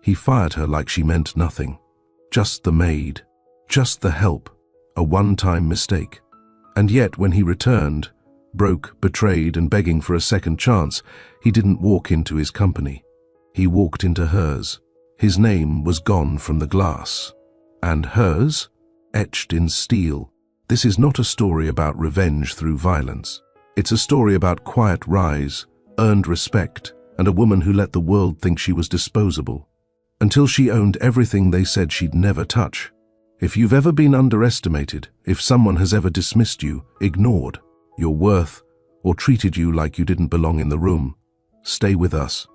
He fired her like she meant nothing. Just the maid. Just the help. A one-time mistake. And yet when he returned, broke, betrayed, and begging for a second chance, he didn't walk into his company. He walked into hers. His name was gone from the glass. And hers? Etched in steel. This is not a story about revenge through violence. It's a story about quiet rise, earned respect, and a woman who let the world think she was disposable. Until she owned everything they said she'd never touch. If you've ever been underestimated, if someone has ever dismissed you, ignored your worth, or treated you like you didn't belong in the room, stay with us.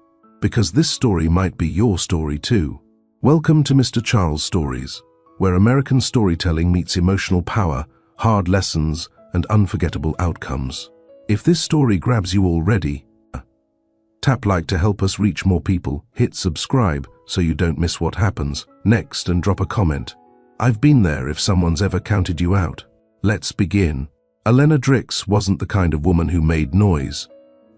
Because this story might be your story too. Welcome to Mr. Charles Stories, where American storytelling meets emotional power, hard lessons, and unforgettable outcomes. If this story grabs you already, tap like to help us reach more people, hit subscribe so you don't miss what happens next, and drop a comment. I've been there if someone's ever counted you out. Let's begin. Elena Drix wasn't the kind of woman who made noise.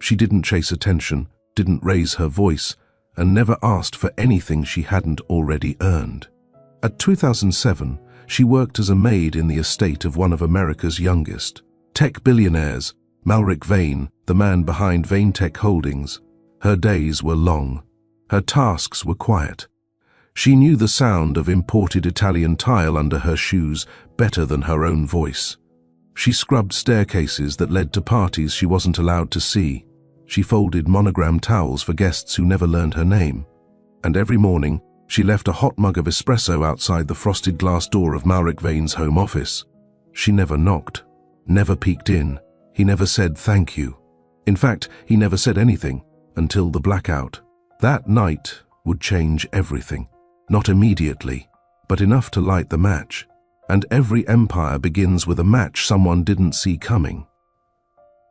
She didn't chase attention, didn't raise her voice, and never asked for anything she hadn't already earned. At 2007, she worked as a maid in the estate of one of America's youngest tech billionaires, Malric Vane, the man behind Vane Tech Holdings. Her days were long. Her tasks were quiet. She knew the sound of imported Italian tile under her shoes better than her own voice. She scrubbed staircases that led to parties she wasn't allowed to see. She folded monogram towels for guests who never learned her name. And every morning, she left a hot mug of espresso outside the frosted glass door of Malric Vane's home office. She never knocked, never peeked in. He never said thank you. In fact, he never said anything until the blackout. That night would change everything. Not immediately, but enough to light the match. And every empire begins with a match someone didn't see coming.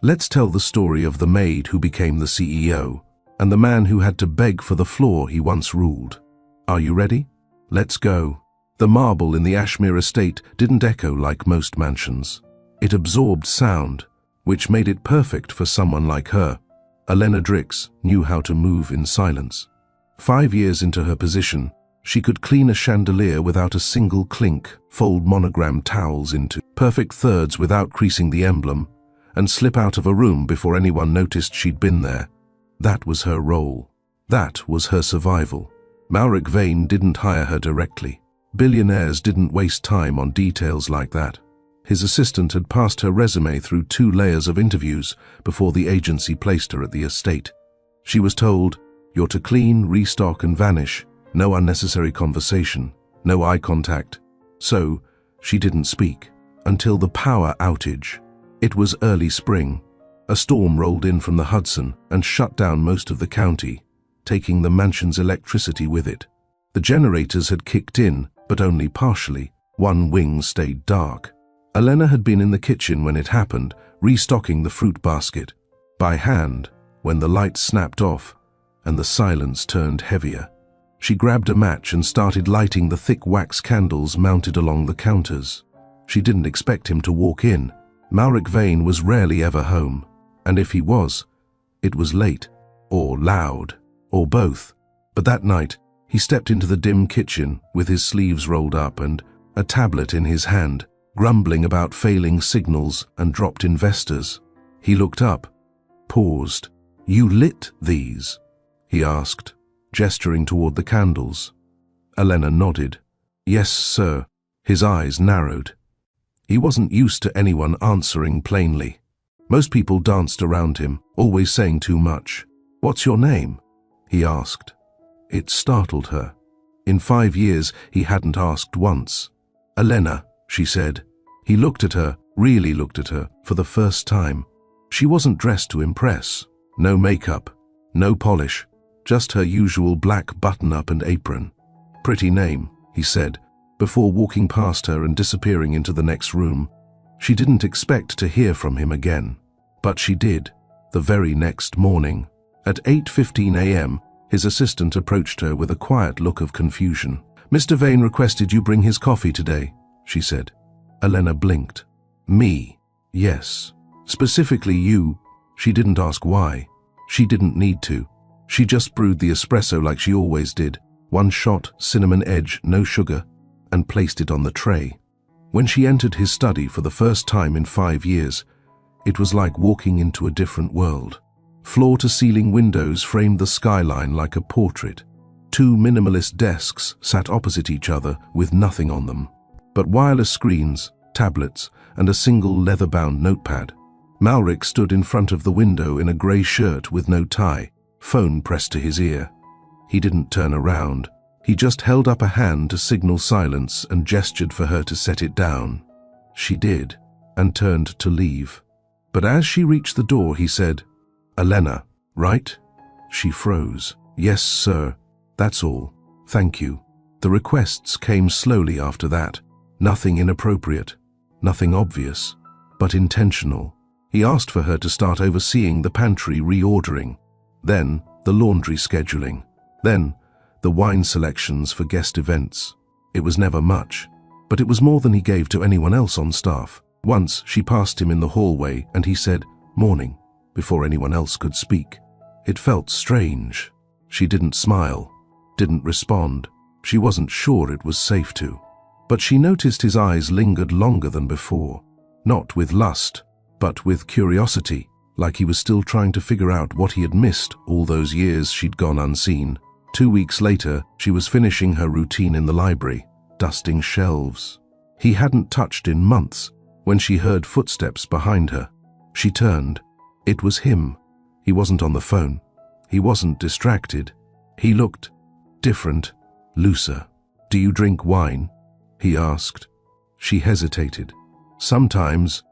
Let's tell the story of the maid who became the CEO, and the man who had to beg for the floor he once ruled. Are you ready? Let's go. The marble in the Ashmere estate didn't echo like most mansions. It absorbed sound, which made it perfect for someone like her. Elena Drix knew how to move in silence. 5 years into her position, she could clean a chandelier without a single clink, fold monogram towels into perfect thirds without creasing the emblem, and slip out of a room before anyone noticed she'd been there. That was her role. That was her survival. Malric Vane didn't hire her directly. Billionaires didn't waste time on details like that. His assistant had passed her resume through 2 layers of interviews before the agency placed her at the estate. She was told, "You're to clean, restock, and vanish. No unnecessary conversation, no eye contact." So, she didn't speak until the power outage. It was early spring. A storm rolled in from the Hudson and shut down most of the county, taking the mansion's electricity with it. The generators had kicked in, but only partially. One wing stayed dark. Elena had been in the kitchen when it happened, restocking the fruit basket. By hand, when the lights snapped off and the silence turned heavier. She grabbed a match and started lighting the thick wax candles mounted along the counters. She didn't expect him to walk in. Malric Vane was rarely ever home, and if he was, it was late, or loud, or both. But that night, he stepped into the dim kitchen with his sleeves rolled up and a tablet in his hand, grumbling about failing signals and dropped investors. He looked up, paused. "You lit these?" he asked, gesturing toward the candles. Elena nodded. "Yes, sir." His eyes narrowed. He wasn't used to anyone answering plainly. Most people danced around him, always saying too much. "What's your name?" he asked. It startled her. In 5 years, he hadn't asked once. "Elena," she said. He looked at her, really looked at her, for the first time. She wasn't dressed to impress. No makeup, no polish, just her usual black button-up and apron. "Pretty name," he said, before walking past her and disappearing into the next room. She didn't expect to hear from him again. But she did, the very next morning. At 8:15 a.m., his assistant approached her with a quiet look of confusion. "Mr. Vane requested you bring his coffee today," she said. Elena blinked. "Me? Yes. Specifically you." She didn't ask why. She didn't need to. She just brewed the espresso like she always did, one shot, cinnamon edge, no sugar, and placed it on the tray. When she entered his study for the first time in 5 years, it was like walking into a different world. Floor-to-ceiling windows framed the skyline like a portrait. 2 minimalist desks sat opposite each other with nothing on them, but wireless screens, tablets, and a single leather-bound notepad. Malric stood in front of the window in a grey shirt with no tie, phone pressed to his ear. He didn't turn around. He just held up a hand to signal silence and gestured for her to set it down. She did, and turned to leave. But as she reached the door, he said, "Elena, right?" She froze. "Yes, sir. That's all. Thank you." The requests came slowly after that. Nothing inappropriate, nothing obvious, but intentional. He asked for her to start overseeing the pantry reordering, then the laundry scheduling, then the wine selections for guest events. It was never much, but it was more than he gave to anyone else on staff. Once she passed him in the hallway and he said, "Morning," before anyone else could speak. It felt strange. She didn't smile, didn't respond. She wasn't sure it was safe to. But she noticed his eyes lingered longer than before, not with lust, but with curiosity, like he was still trying to figure out what he had missed all those years she'd gone unseen. 2 weeks later, she was finishing her routine in the library, dusting shelves. He hadn't touched in months when she heard footsteps behind her. She turned. It was him. He wasn't on the phone. He wasn't distracted. He looked different, looser. "Do you drink wine?" he asked. She hesitated. "Sometimes."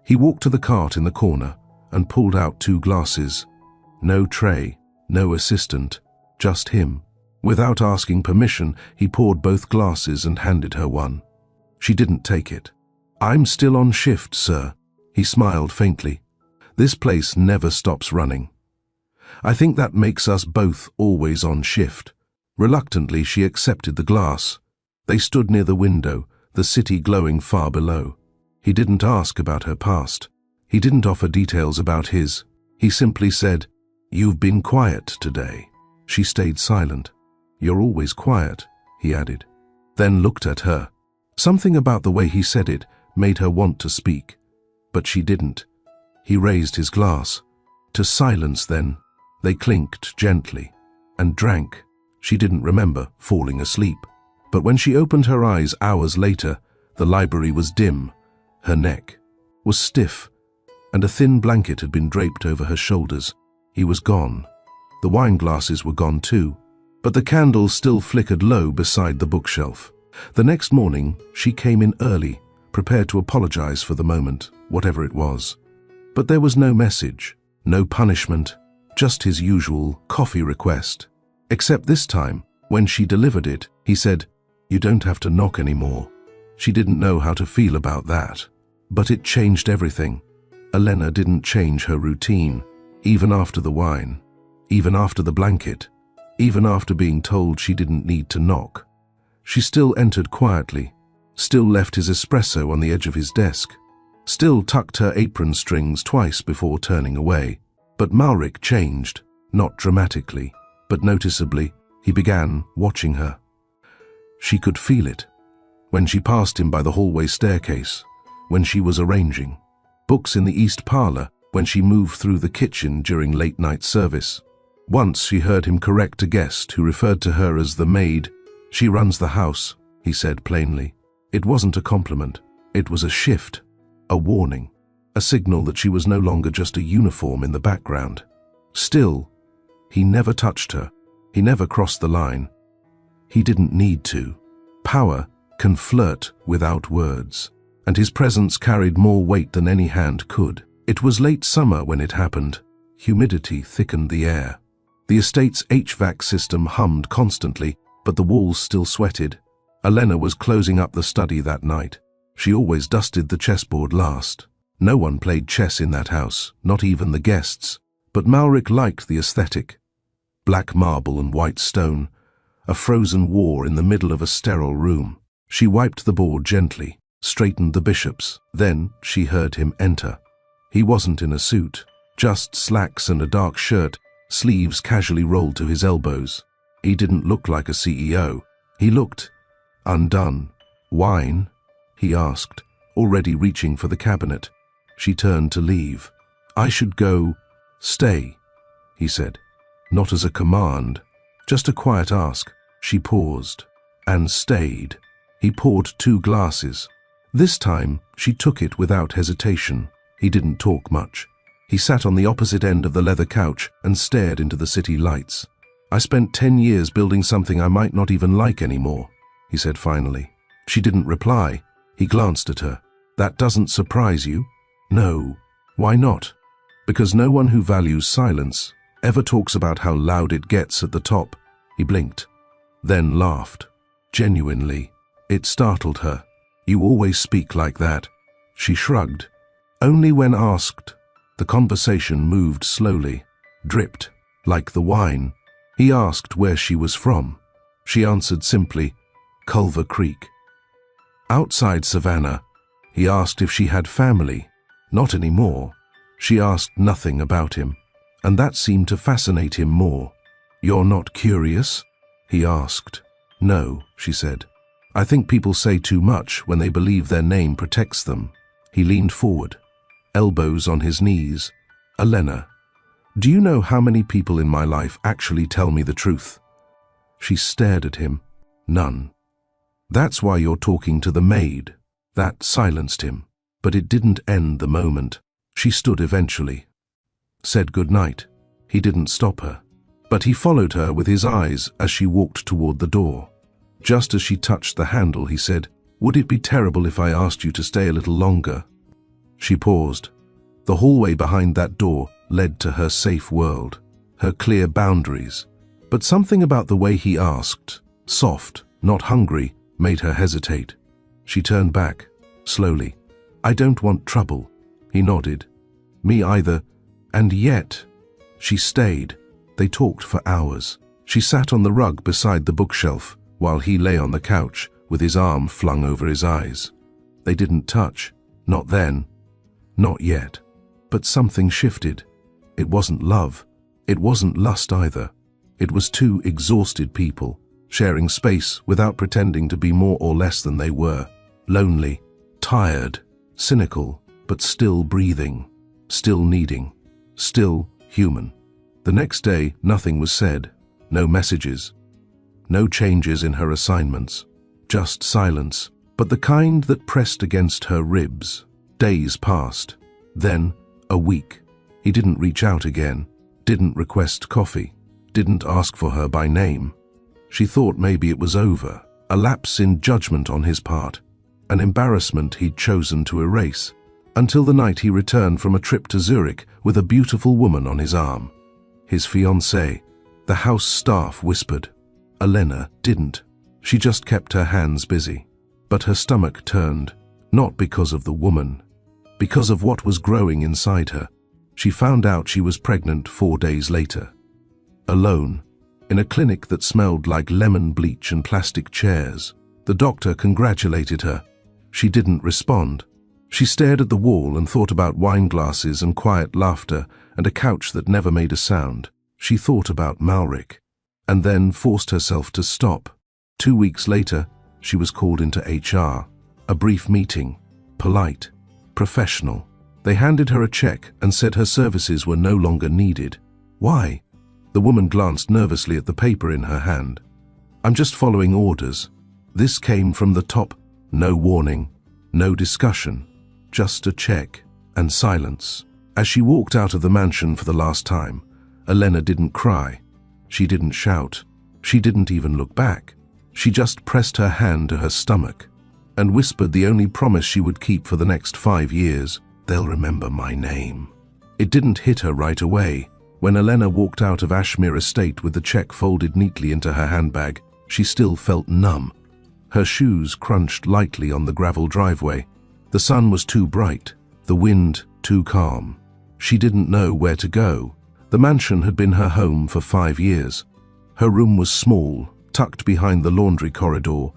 He walked to the cart in the corner and pulled out 2 glasses. No tray, no assistant, just him. Without asking permission, he poured both glasses and handed her one. She didn't take it. "I'm still on shift, sir." He smiled faintly. "This place never stops running. I think that makes us both always on shift." Reluctantly, she accepted the glass. They stood near the window, the city glowing far below. He didn't ask about her past. He didn't offer details about his. He simply said, "You've been quiet today." She stayed silent. "You're always quiet," he added, then looked at her. Something about the way he said it made her want to speak, but she didn't. He raised his glass. To silence then. They clinked gently, and drank. She didn't remember falling asleep. But when she opened her eyes hours later, the library was dim. Her neck was stiff, and a thin blanket had been draped over her shoulders. He was gone. The wine glasses were gone too, but the candles still flickered low beside the bookshelf. The next morning, she came in early, prepared to apologize for the moment, whatever it was. But there was no message, no punishment, just his usual coffee request. Except this time, when she delivered it, he said, "You don't have to knock anymore." She didn't know how to feel about that, but it changed everything. Elena didn't change her routine, even after the wine, even after the blanket, even after being told she didn't need to knock. She still entered quietly, still left his espresso on the edge of his desk, still tucked her apron strings twice before turning away. But Malric changed, not dramatically, but noticeably. He began watching her. She could feel it. When she passed him by the hallway staircase, when she was arranging books in the east parlor, when she moved through the kitchen during late-night service. Once she heard him correct a guest who referred to her as the maid. "She runs the house," he said plainly. It wasn't a compliment. It was a shift, a warning, a signal that she was no longer just a uniform in the background. Still, he never touched her. He never crossed the line. He didn't need to. Power can flirt without words, and his presence carried more weight than any hand could. It was late summer when it happened. Humidity thickened the air. The estate's HVAC system hummed constantly, but the walls still sweated. Elena was closing up the study that night. She always dusted the chessboard last. No one played chess in that house, not even the guests. But Malric liked the aesthetic. Black marble and white stone, a frozen war in the middle of a sterile room. She wiped the board gently, straightened the bishops. Then she heard him enter. He wasn't in a suit, just slacks and a dark shirt, sleeves casually rolled to his elbows. He didn't look like a CEO. He looked undone. "Wine?" he asked, already reaching for the cabinet. She turned to leave. "I should go." "Stay," he said. Not as a command, just a quiet ask. She paused and stayed. He poured 2 glasses. This time, she took it without hesitation. He didn't talk much. He sat on the opposite end of the leather couch and stared into the city lights. "I spent 10 years building something I might not even like anymore," he said finally. She didn't reply. He glanced at her. "That doesn't surprise you?" "No." "Why not?" "Because no one who values silence ever talks about how loud it gets at the top." He blinked, then laughed. Genuinely. It startled her. "You always speak like that." She shrugged. "Only when asked." The conversation moved slowly, dripped, like the wine. He asked where she was from. She answered simply, "Culver Creek." Outside Savannah, he asked if she had family. Not anymore. She asked nothing about him, and that seemed to fascinate him more. "You're not curious?" he asked. "No," she said. "I think people say too much when they believe their name protects them." He leaned forward, elbows on his knees. "Elena, do you know how many people in my life actually tell me the truth?" She stared at him. "None." "That's why you're talking to the maid." That silenced him, but it didn't end the moment. She stood eventually, said goodnight. He didn't stop her, but he followed her with his eyes as she walked toward the door. Just as she touched the handle, he said, "Would it be terrible if I asked you to stay a little longer?" She paused. The hallway behind that door led to her safe world, her clear boundaries. But something about the way he asked, soft, not hungry, made her hesitate. She turned back, slowly. "I don't want trouble." He nodded. "Me either." And yet, she stayed. They talked for hours. She sat on the rug beside the bookshelf, while he lay on the couch, with his arm flung over his eyes. They didn't touch. Not then. Not yet. But something shifted. It wasn't love. It wasn't lust either. It was 2 exhausted people, sharing space without pretending to be more or less than they were. Lonely, tired, cynical, but still breathing, still needing, still human. The next day, nothing was said. No messages. No changes in her assignments. Just silence, but the kind that pressed against her ribs. Days passed. Then, a week. He didn't reach out again. Didn't request coffee. Didn't ask for her by name. She thought maybe it was over. A lapse in judgment on his part. An embarrassment he'd chosen to erase. Until the night he returned from a trip to Zurich with a beautiful woman on his arm. His fiancée. The house staff whispered. Elena didn't. She just kept her hands busy. But her stomach turned, not because of the woman, because of what was growing inside her. She found out she was pregnant 4 days later. Alone, in a clinic that smelled like lemon bleach and plastic chairs. The doctor congratulated her. She didn't respond. She stared at the wall and thought about wine glasses and quiet laughter and a couch that never made a sound. She thought about Malric, and then forced herself to stop. 2 weeks later, she was called into HR. A brief meeting. Polite. Professional. They handed her a check and said her services were no longer needed. Why? The woman glanced nervously at the paper in her hand. "I'm just following orders." This came from the top. No warning. No discussion. Just a check and silence. As she walked out of the mansion for the last time, Elena didn't cry. She didn't shout. She didn't even look back. She just pressed her hand to her stomach and whispered the only promise she would keep for the next 5 years. "They'll remember my name." It didn't hit her right away. When Elena walked out of Ashmere Estate with the check folded neatly into her handbag, she still felt numb. Her shoes crunched lightly on the gravel driveway. The sun was too bright, the wind too calm. She didn't know where to go. The mansion had been her home for 5 years. Her room was small, tucked behind the laundry corridor,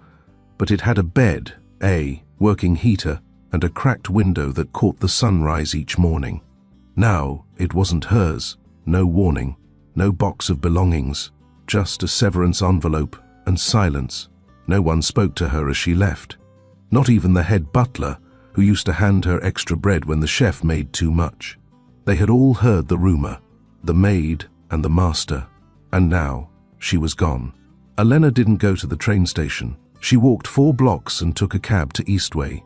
but it had a bed, a working heater, and a cracked window that caught the sunrise each morning. Now, it wasn't hers. No warning, no box of belongings, just a severance envelope and silence. No one spoke to her as she left. Not even the head butler, who used to hand her extra bread when the chef made too much. They had all heard the rumor, the maid and the master, and now she was gone. Elena didn't go to the train station. She walked 4 blocks and took a cab to Eastway,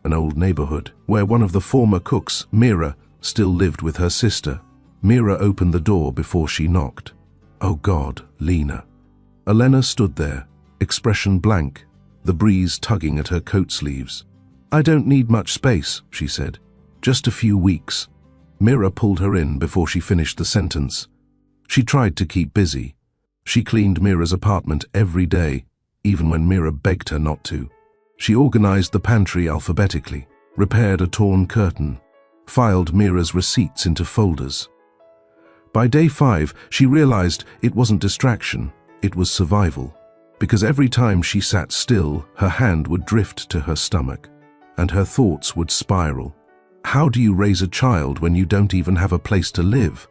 an old neighborhood where one of the former cooks, Mira, still lived with her sister. Mira opened the door before she knocked. Oh God, Lena. Elena stood there, expression blank, the breeze tugging at her coat sleeves. I don't need much space, she said. Just a few weeks. Mira pulled her in before she finished the sentence. She tried to keep busy. She cleaned Mira's apartment every day, even when Mira begged her not to. She organized the pantry alphabetically, repaired a torn curtain, filed Mira's receipts into folders. By day 5, she realized it wasn't distraction, it was survival. Because every time she sat still, her hand would drift to her stomach, and her thoughts would spiral. How do you raise a child when you don't even have a place to live?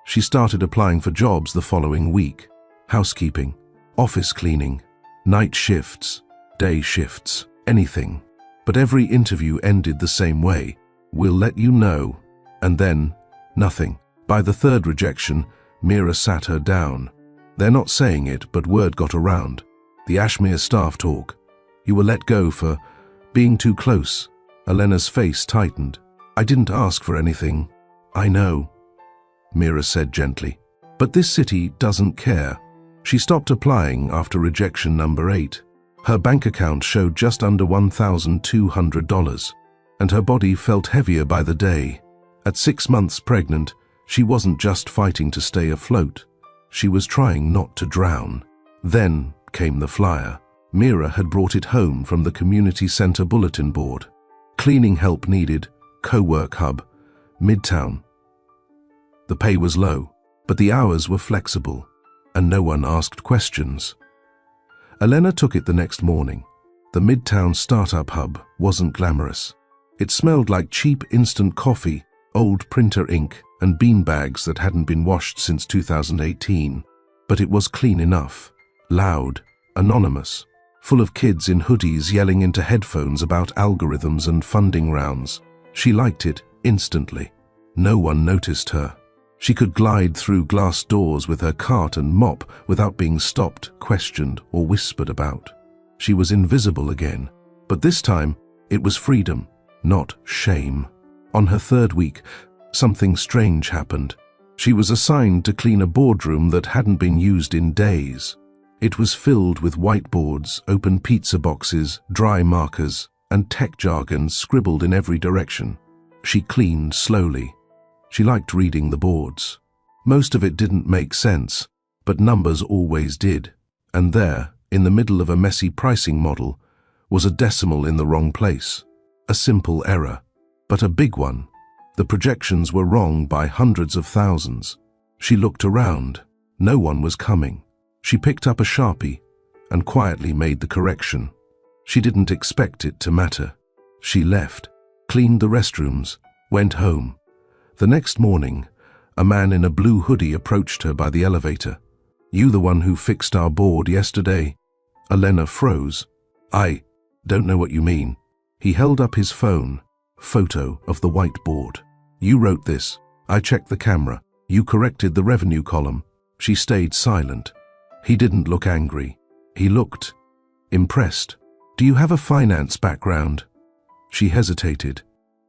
She started applying for jobs the following week. Housekeeping, office cleaning, night shifts, day shifts, anything. But every interview ended the same way. We'll let you know. And then, nothing. By the 3rd rejection, Mira sat her down. They're not saying it, but word got around. The Ashmere staff talk. You were let go for being too close. Elena's face tightened. I didn't ask for anything. I know, Mira said gently. But this city doesn't care. She stopped applying after rejection number 8. Her bank account showed just under $1,200, and her body felt heavier by the day. At 6 months pregnant, she wasn't just fighting to stay afloat. She was trying not to drown. Then came the flyer. Mira had brought it home from the community center bulletin board. Cleaning help needed, co-work hub, Midtown. The pay was low, but the hours were flexible, and no one asked questions. Elena took it the next morning. The Midtown startup hub wasn't glamorous. It smelled like cheap instant coffee, old printer ink, and beanbags that hadn't been washed since 2018. But it was clean enough, loud, anonymous, full of kids in hoodies yelling into headphones about algorithms and funding rounds. She liked it instantly. No one noticed her. She could glide through glass doors with her cart and mop without being stopped, questioned, or whispered about. She was invisible again, but this time it was freedom, not shame. On her 3rd week, something strange happened. She was assigned to clean a boardroom that hadn't been used in days. It was filled with whiteboards, open pizza boxes, dry markers, and tech jargon scribbled in every direction. She cleaned slowly. She liked reading the boards. Most of it didn't make sense, but numbers always did. And there, in the middle of a messy pricing model, was a decimal in the wrong place. A simple error, but a big one. The projections were wrong by hundreds of thousands. She looked around. No one was coming. She picked up a Sharpie and quietly made the correction. She didn't expect it to matter. She left, cleaned the restrooms, went home. The next morning, a man in a blue hoodie approached her by the elevator. You the one who fixed our board yesterday? Elena froze. I don't know what you mean. He held up his phone, photo of the whiteboard. You wrote this. I checked the camera. You corrected the revenue column. She stayed silent. He didn't look angry. He looked impressed. Do you have a finance background? She hesitated.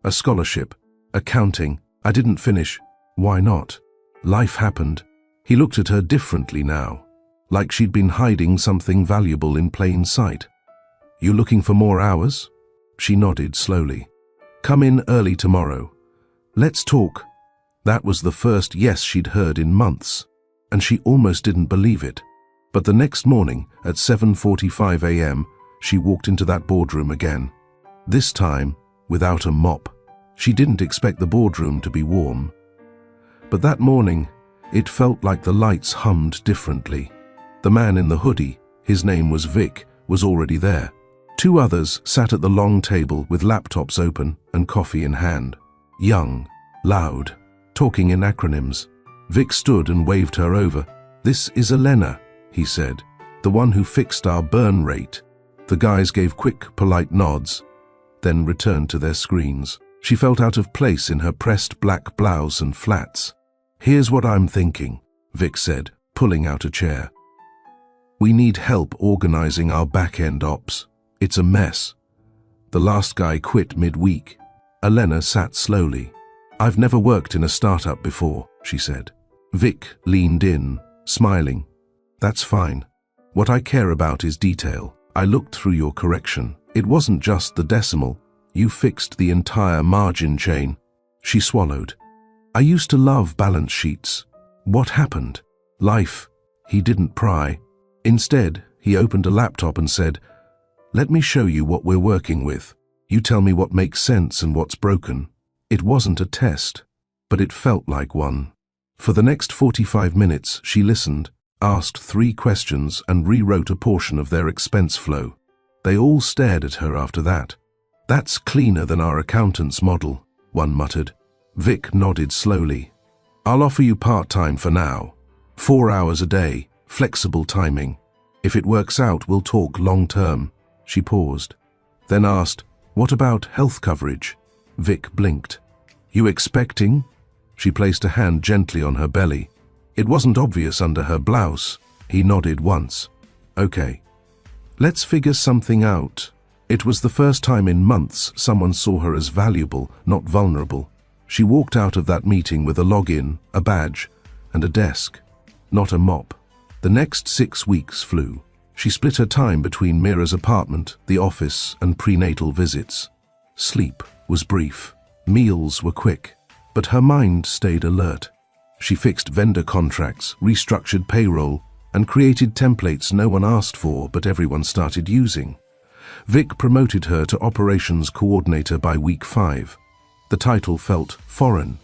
A scholarship, accounting. I didn't finish. Why not? Life happened. He looked at her differently now, like she'd been hiding something valuable in plain sight. You looking for more hours? She nodded slowly. Come in early tomorrow. Let's talk. That was the first yes she'd heard in months, and she almost didn't believe it. But the next morning, at 7:45 a.m., she walked into that boardroom again. This time, without a mop. She didn't expect the boardroom to be warm. But that morning, it felt like the lights hummed differently. The man in the hoodie, his name was Vic, was already there. 2 others sat at the long table with laptops open and coffee in hand. Young, loud, talking in acronyms. Vic stood and waved her over. This is Elena, he said. "The one who fixed our burn rate." The guys gave quick, polite nods, then returned to their screens. She felt out of place in her pressed black blouse and flats. "Here's what I'm thinking," Vic said, pulling out a chair. "We need help organizing our back-end ops. It's a mess." The last guy quit mid-week. Elena sat slowly. "I've never worked in a startup before," she said. Vic leaned in, smiling. "That's fine. What I care about is detail. I looked through your correction. It wasn't just the decimal. You fixed the entire margin chain." She swallowed. "I used to love balance sheets. What happened?" "Life." He didn't pry. Instead, he opened a laptop and said, "Let me show you what we're working with. You tell me what makes sense and what's broken." It wasn't a test, but it felt like one. For the next 45 minutes, she listened, asked 3 questions, and rewrote a portion of their expense flow. They all stared at her after that. "That's cleaner than our accountant's model," one muttered. Vic nodded slowly. "I'll offer you part-time for now. 4 hours a day, flexible timing. If it works out, we'll talk long-term." She paused, then asked, "What about health coverage?" Vic blinked. "You expecting?" She placed a hand gently on her belly. It wasn't obvious under her blouse. He nodded once. "Okay. Let's figure something out." It was the first time in months someone saw her as valuable, not vulnerable. She walked out of that meeting with a login, a badge, and a desk, not a mop. The next 6 weeks flew. She split her time between Mira's apartment, the office, and prenatal visits. Sleep was brief. Meals were quick. But her mind stayed alert. She fixed vendor contracts, restructured payroll, and created templates no one asked for but everyone started using. Vic promoted her to operations coordinator by week 5. The title felt foreign.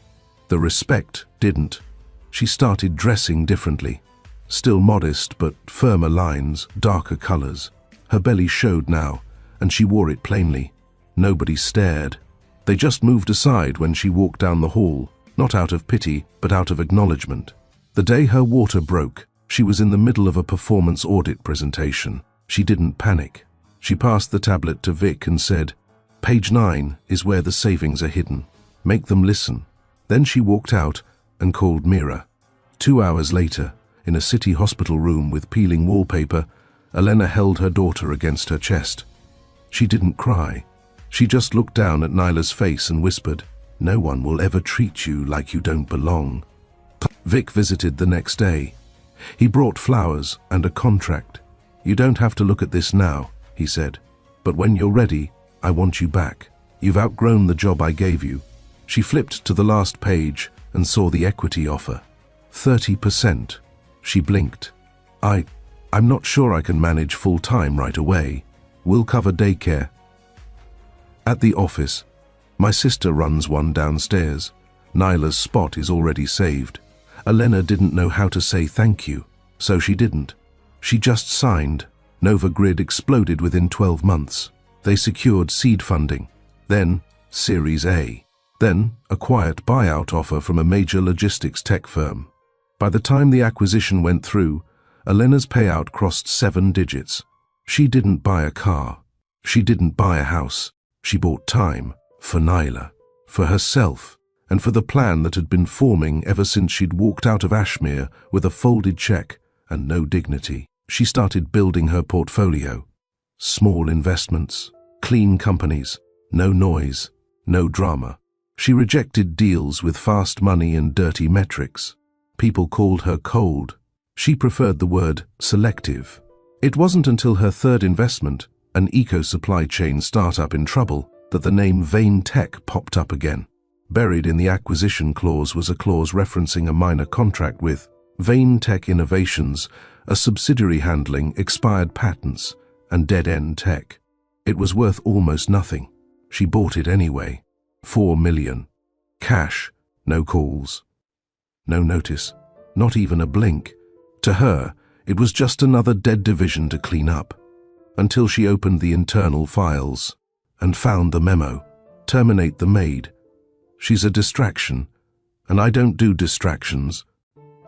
The respect didn't. She started dressing differently. Still modest, but firmer lines, darker colors. Her belly showed now, and she wore it plainly. Nobody stared. They just moved aside when she walked down the hall, not out of pity, but out of acknowledgement. The day her water broke, she was in the middle of a performance audit presentation. She didn't panic. She passed the tablet to Vic and said, "Page 9 is where the savings are hidden. Make them listen." Then she walked out and called Mira. 2 hours later, in a city hospital room with peeling wallpaper, Elena held her daughter against her chest. She didn't cry. She just looked down at Nyla's face and whispered, "No one will ever treat you like you don't belong." Vic visited the next day. He brought flowers and a contract. "You don't have to look at this now," he said, "but when you're ready, I want you back. You've outgrown the job I gave you." She flipped to the last page and saw the equity offer. 30%. She blinked. I'm not sure I can manage full-time right away. We'll cover daycare." At the office, "My sister runs one downstairs. Nyla's spot is already saved." Elena didn't know how to say thank you, so she didn't. She just signed. Nova Grid exploded within 12 months. They secured seed funding, then Series A, then a quiet buyout offer from a major logistics tech firm. By the time the acquisition went through, Elena's payout crossed 7 digits. She didn't buy a car. She didn't buy a house. She bought time for Nyla, for herself, and for the plan that had been forming ever since she'd walked out of Ashmere with a folded check and no dignity. She started building her portfolio. Small investments, clean companies, no noise, no drama. She rejected deals with fast money and dirty metrics. People called her cold. She preferred the word selective. It wasn't until her third investment, an eco-supply chain startup in trouble, that the name Vane Tech popped up again. Buried in the acquisition clause was a clause referencing a minor contract with Vane Tech Innovations, a subsidiary handling expired patents and dead-end tech. It was worth almost nothing. She bought it anyway. 4 million. Cash, no calls. No notice, not even a blink. To her, it was just another dead division to clean up. Until she opened the internal files and found the memo. "Terminate the maid. She's a distraction, and I don't do distractions.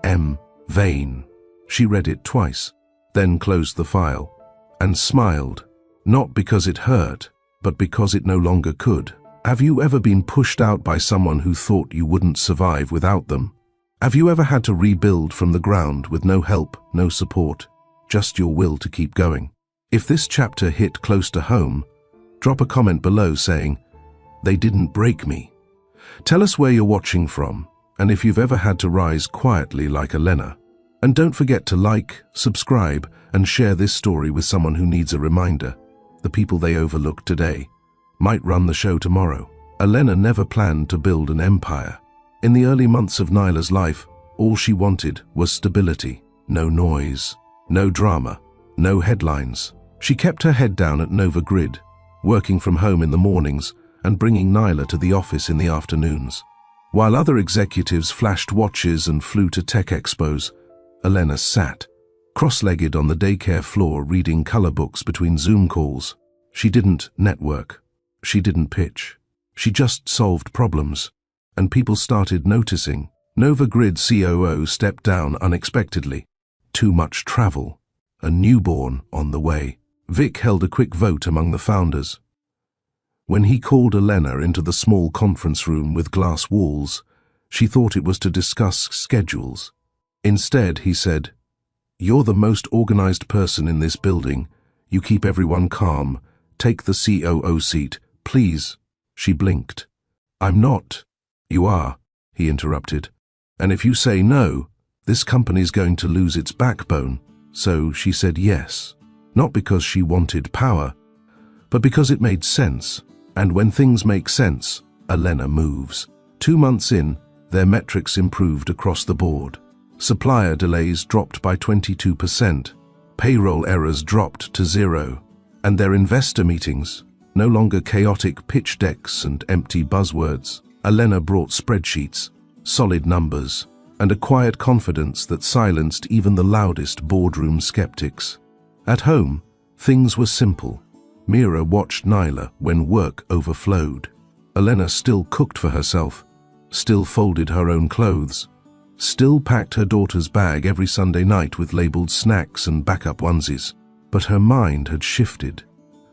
M. Vane." She read it twice. then closed the file, and smiled, not because it hurt, but because it no longer could. Have you ever been pushed out by someone who thought you wouldn't survive without them? Have you ever had to rebuild from the ground with no help, no support, just your will to keep going? If this chapter hit close to home, drop a comment below saying, "They didn't break me." Tell us where you're watching from, and if you've ever had to rise quietly like Elena. And don't forget to like, subscribe, and share this story with someone who needs a reminder. The people they overlooked today might run the show tomorrow. Elena never planned to build an empire. In the early months of Nyla's life, all she wanted was stability. No noise, no drama, no headlines. She kept her head down at Nova Grid, working from home in the mornings and bringing Nyla to the office in the afternoons. While other executives flashed watches and flew to tech expos, Elena sat, cross-legged on the daycare floor reading color books between Zoom calls. She didn't network. She didn't pitch. She just solved problems, and people started noticing. Nova Grid COO stepped down unexpectedly. Too much travel. A newborn on the way. Vic held a quick vote among the founders. When he called Elena into the small conference room with glass walls, she thought it was to discuss schedules. Instead, he said, "You're the most organized person in this building. You keep everyone calm. Take the COO seat, please." She blinked. "I'm not." "You are," he interrupted. "And if you say no, this company's going to lose its backbone." So she said yes, not because she wanted power, but because it made sense. And when things make sense, Elena moves. 2 months in, their metrics improved across the board. Supplier delays dropped by 22%, payroll errors dropped to 0, and their investor meetings, no longer chaotic pitch decks and empty buzzwords. Elena brought spreadsheets, solid numbers, and a quiet confidence that silenced even the loudest boardroom skeptics. At home, things were simple. Mira watched Nyla when work overflowed. Elena still cooked for herself, still folded her own clothes, still packed her daughter's bag every Sunday night with labeled snacks and backup onesies. But her mind had shifted.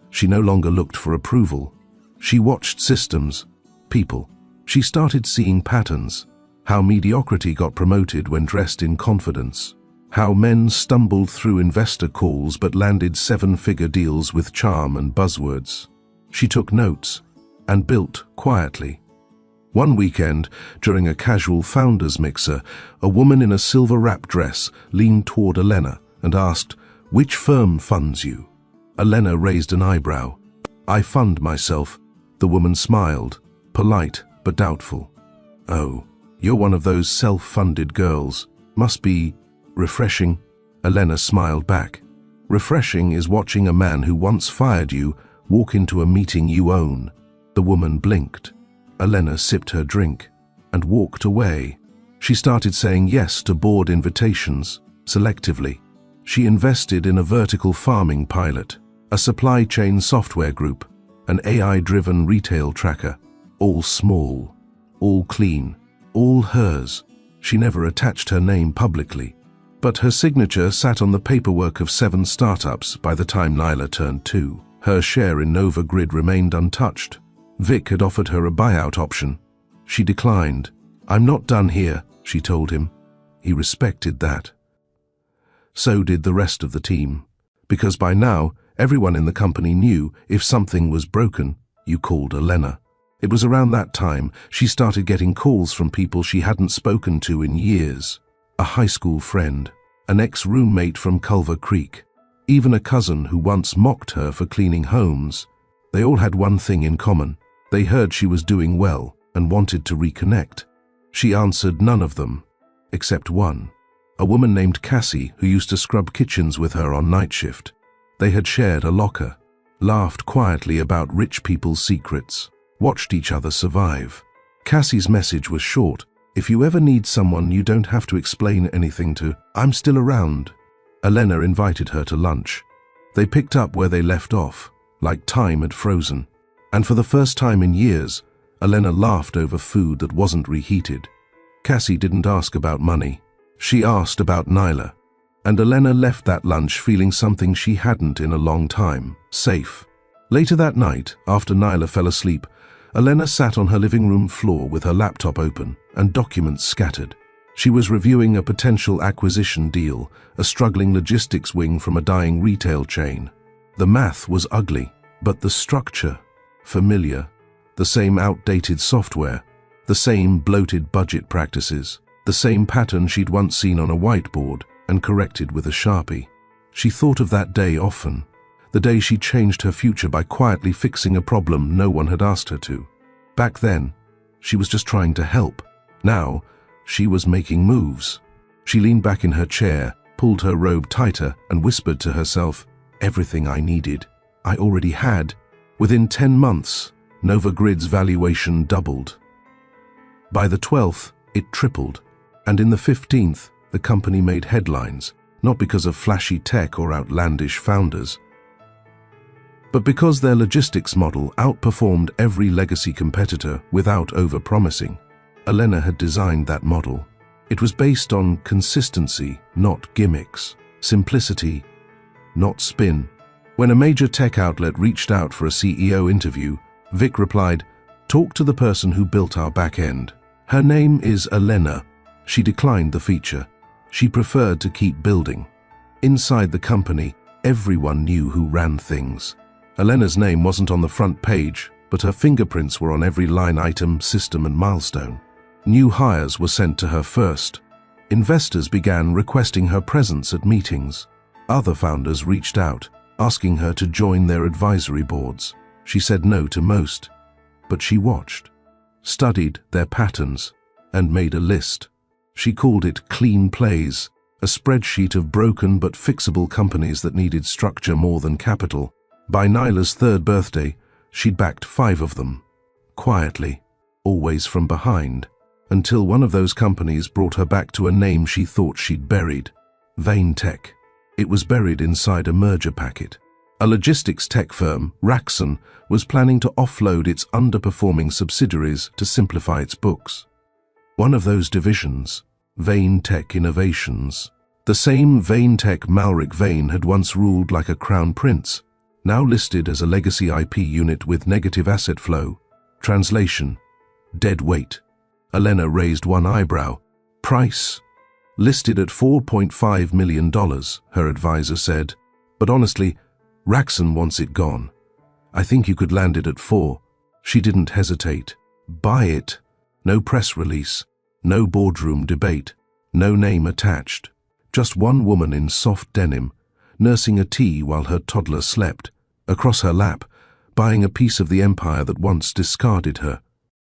She no longer looked for approval. She watched systems, people. She started seeing patterns. How mediocrity got promoted when dressed in confidence. How men stumbled through investor calls but landed 7-figure deals with charm and buzzwords. She took notes and built quietly. One weekend, during a casual founders mixer, a woman in a silver wrap dress leaned toward Elena and asked, "Which firm funds you?" Elena raised an eyebrow. "I fund myself." The woman smiled, polite but doubtful. "Oh, you're one of those self-funded girls. Must be refreshing." Elena smiled back. "Refreshing is watching a man who once fired you walk into a meeting you own." The woman blinked. Elena sipped her drink and walked away. She started saying yes to board invitations, selectively. She invested in a vertical farming pilot, a supply chain software group, an AI-driven retail tracker. All small, all clean, all hers. She never attached her name publicly, but her signature sat on the paperwork of 7 startups by the time Nyla turned 2. Her share in Nova Grid remained untouched. Vic had offered her a buyout option. She declined. "I'm not done here," she told him. He respected that. So did the rest of the team, because by now, everyone in the company knew if something was broken, you called Elena. It was around that time she started getting calls from people she hadn't spoken to in years. A high school friend, an ex-roommate from Culver Creek, even a cousin who once mocked her for cleaning homes. They all had one thing in common. They heard she was doing well and wanted to reconnect. She answered none of them, except one. A woman named Cassie who used to scrub kitchens with her on night shift. They had shared a locker, laughed quietly about rich people's secrets, watched each other survive. Cassie's message was short. "If you ever need someone you don't have to explain anything to, I'm still around." Elena invited her to lunch. They picked up where they left off, like time had frozen. And for the first time in years, Elena laughed over food that wasn't reheated. Cassie didn't ask about money. She asked about Nyla. And Elena left that lunch feeling something she hadn't in a long time: safe. Later that night, after Nyla fell asleep, Elena sat on her living room floor with her laptop open and documents scattered. She was reviewing a potential acquisition deal, a struggling logistics wing from a dying retail chain. The math was ugly, but the structure familiar. The same outdated software, the same bloated budget practices, the same pattern she'd once seen on a whiteboard and corrected with a Sharpie. She thought of that day often, the day she changed her future by quietly fixing a problem no one had asked her to. Back then, she was just trying to help. Now, she was making moves. She leaned back in her chair, pulled her robe tighter, and whispered to herself, "Everything I needed, I already had." Within 10 months, Nova Grid's valuation doubled. By the 12th, it tripled, and in the 15th, the company made headlines, not because of flashy tech or outlandish founders, but because their logistics model outperformed every legacy competitor without over-promising. Elena had designed that model. It was based on consistency, not gimmicks, simplicity, not spin. When a major tech outlet reached out for a CEO interview, Vic replied, "Talk to the person who built our back end. Her name is Elena." She declined the feature. She preferred to keep building. Inside the company, everyone knew who ran things. Elena's name wasn't on the front page, but her fingerprints were on every line item, system, and milestone. New hires were sent to her first. Investors began requesting her presence at meetings. Other founders reached out, asking her to join their advisory boards. She said no to most, but she watched, studied their patterns, and made a list. She called it Clean Plays, a spreadsheet of broken but fixable companies that needed structure more than capital. By Nyla's 3rd birthday, she'd backed 5 of them, quietly, always from behind, until one of those companies brought her back to a name she thought she'd buried: Vain Tech. It was buried inside a merger packet. A logistics tech firm, Raxon, was planning to offload its underperforming subsidiaries to simplify its books. One of those divisions, Vain Tech Innovations. The same Vain Tech Malric Vain had once ruled like a crown prince, now listed as a legacy IP unit with negative asset flow. Translation: dead weight. Elena raised one eyebrow. Price? Listed at $4.5 million, her advisor said. But honestly, Raxon wants it gone. I think you could land it at 4. She didn't hesitate. Buy it. No press release, no boardroom debate, no name attached. Just one woman in soft denim, nursing a tea while her toddler slept, across her lap, buying a piece of the empire that once discarded her.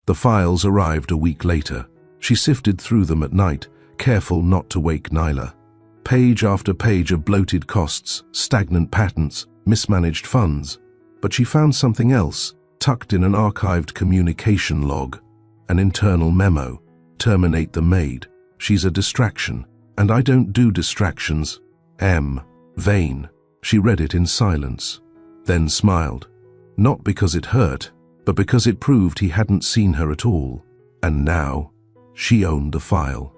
The files arrived a week later. She sifted through them at night, careful not to wake Nyla. Page after page of bloated costs, stagnant patents, mismanaged funds. But she found something else, tucked in an archived communication log. An internal memo: terminate the Maid. She's a distraction, and I don't do distractions. Vain. She read it in silence, then smiled. Not because it hurt, but because it proved he hadn't seen her at all. And now, she owned the file.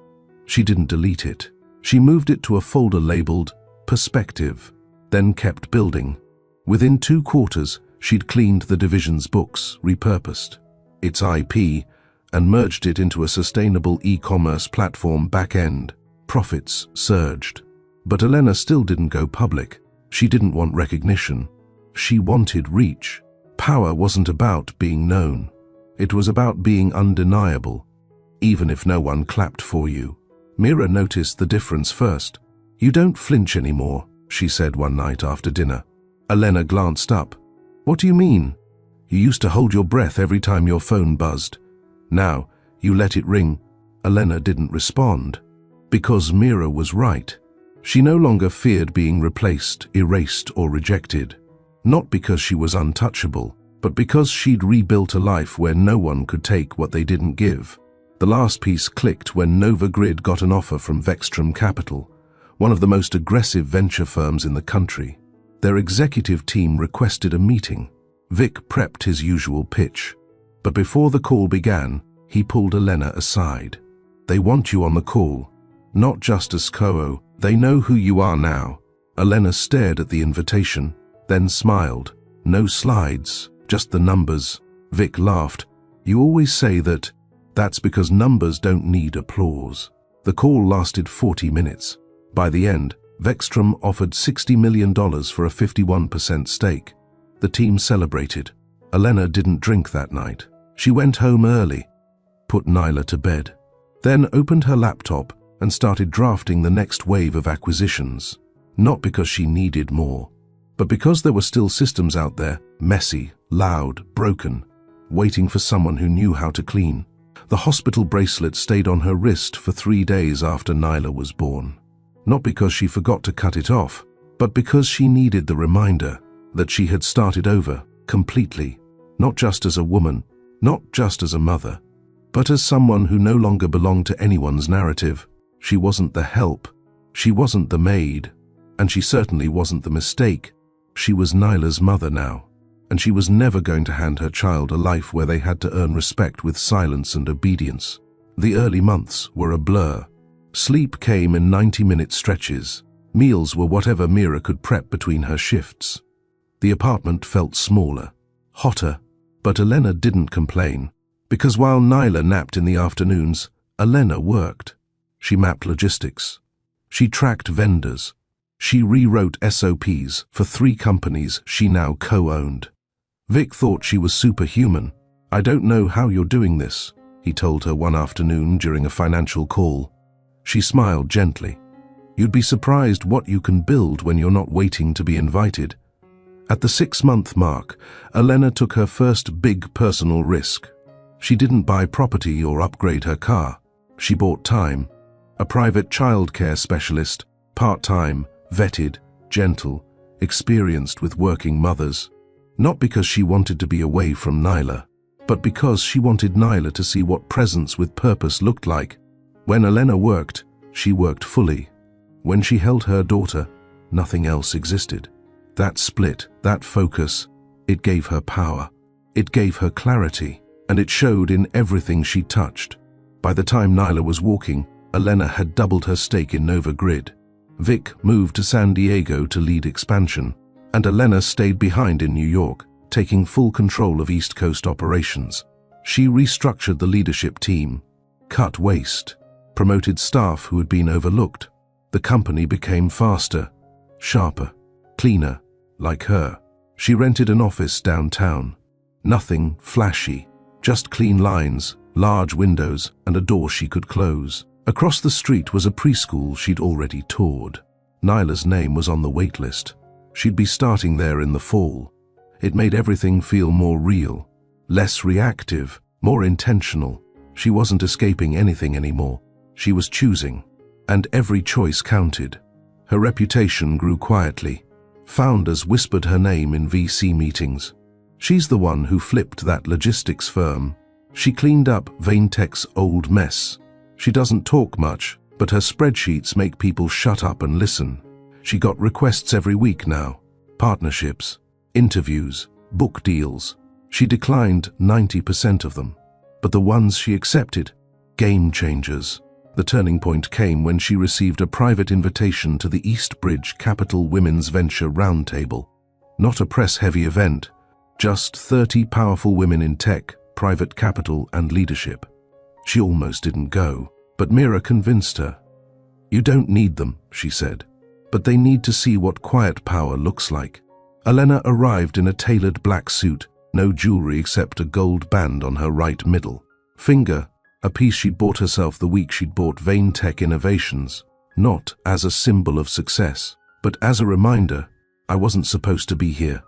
She didn't delete it. She moved it to a folder labeled Perspective, then kept building. Within 2 quarters, she'd cleaned the division's books, repurposed its IP, and merged it into a sustainable e-commerce platform back-end. Profits surged. But Elena still didn't go public. She didn't want recognition. She wanted reach. Power wasn't about being known. It was about being undeniable, even if no one clapped for you. Mira noticed the difference first. "You don't flinch anymore," she said one night after dinner. Elena glanced up. "What do you mean? You used to hold your breath every time your phone buzzed. Now, you let it ring." Elena didn't respond. Because Mira was right. She no longer feared being replaced, erased, or rejected. Not because she was untouchable, but because she'd rebuilt a life where no one could take what they didn't give. The last piece clicked when Nova Grid got an offer from Vextrum Capital, one of the most aggressive venture firms in the country. Their executive team requested a meeting. Vic prepped his usual pitch. But before the call began, he pulled Elena aside. "They want you on the call, not just as COO, They know who you are now. Elena stared at the invitation, then smiled. No slides, just the numbers. Vic laughed. You always say that. That's because numbers don't need applause. The call lasted 40 minutes. By the end, Vekstrom offered $60 million for a 51% stake. The team celebrated. Elena didn't drink that night. She went home early, put Nyla to bed, then opened her laptop and started drafting the next wave of acquisitions. Not because she needed more, but because there were still systems out there, messy, loud, broken, waiting for someone who knew how to clean. The hospital bracelet stayed on her wrist for 3 days after Nyla was born. Not because she forgot to cut it off, but because she needed the reminder that she had started over completely, not just as a woman, not just as a mother, but as someone who no longer belonged to anyone's narrative. She wasn't the help, she wasn't the maid, and she certainly wasn't the mistake. She was Nyla's mother now, and she was never going to hand her child a life where they had to earn respect with silence and obedience. The early months were a blur. Sleep came in 90-minute stretches. Meals were whatever Mira could prep between her shifts. The apartment felt smaller, hotter, but Elena didn't complain, because while Nyla napped in the afternoons, Elena worked. She mapped logistics. She tracked vendors. She rewrote SOPs for 3 companies she now co-owned. Vic thought she was superhuman. I don't know how you're doing this, he told her one afternoon during a financial call. She smiled gently. You'd be surprised what you can build when you're not waiting to be invited. At the 6-month mark, Elena took her first big personal risk. She didn't buy property or upgrade her car. She bought time. A private childcare specialist, part-time, vetted, gentle, experienced with working mothers. Not because she wanted to be away from Nyla, but because she wanted Nyla to see what presence with purpose looked like. When Elena worked, she worked fully. When she held her daughter, nothing else existed. That split, that focus, it gave her power. It gave her clarity, and it showed in everything she touched. By the time Nyla was walking, Elena had doubled her stake in Nova Grid. Vic moved to San Diego to lead expansion, and Elena stayed behind in New York, taking full control of East Coast operations. She restructured the leadership team, cut waste, promoted staff who had been overlooked. The company became faster, sharper, cleaner, like her. She rented an office downtown. Nothing flashy, just clean lines, large windows, and a door she could close. Across the street was a preschool she'd already toured. Nyla's name was on the wait list. She'd be starting there in the fall. It made everything feel more real, less reactive, more intentional. She wasn't escaping anything anymore. She was choosing, and every choice counted. Her reputation grew quietly. Founders whispered her name in VC meetings. She's the one who flipped that logistics firm. She cleaned up Vaintech's old mess. She doesn't talk much, but her spreadsheets make people shut up and listen. She got requests every week now. Partnerships, interviews, book deals. She declined 90% of them. But the ones she accepted, game changers. The turning point came when she received a private invitation to the East Bridge Capital Women's Venture Roundtable. Not a press-heavy event, just 30 powerful women in tech, private capital, and leadership. She almost didn't go, but Mira convinced her. You don't need them, she said, but they need to see what quiet power looks like. Elena arrived in a tailored black suit, no jewelry except a gold band on her right middle finger, a piece she'd bought herself the week she'd bought Vaintech Innovations, not as a symbol of success, but as a reminder, I wasn't supposed to be here.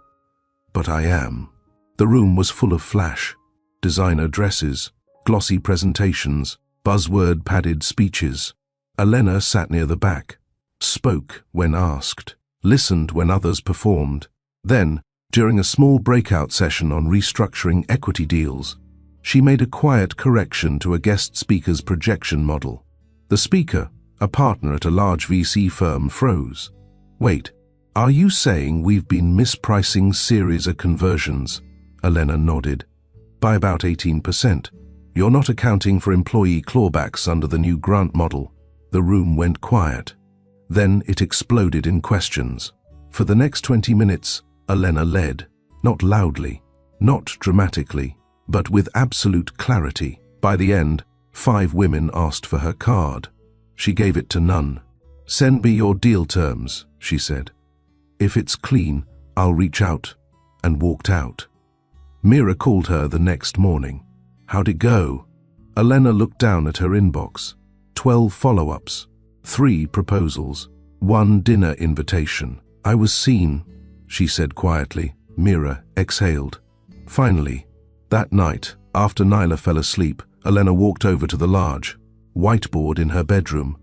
But I am. The room was full of flash, designer dresses, glossy presentations, buzzword-padded speeches. Elena sat near the back, spoke when asked, listened when others performed. Then, during a small breakout session on restructuring equity deals, she made a quiet correction to a guest speaker's projection model. The speaker, a partner at a large VC firm, froze. Wait, are you saying we've been mispricing Series A conversions? Elena nodded. By about 18%. You're not accounting for employee clawbacks under the new grant model. The room went quiet. Then it exploded in questions. For the next 20 minutes, Elena led, not loudly, not dramatically, but with absolute clarity. By the end, 5 women asked for her card. She gave it to none. "Send me your deal terms," she said. "If it's clean, I'll reach out," and walked out. Mira called her the next morning. "How'd it go?" Elena looked down at her inbox. 12 follow-ups, 3 proposals, 1 dinner invitation. "I was seen," she said quietly. Mira exhaled. Finally, that night, after Nyla fell asleep, Elena walked over to the large whiteboard in her bedroom,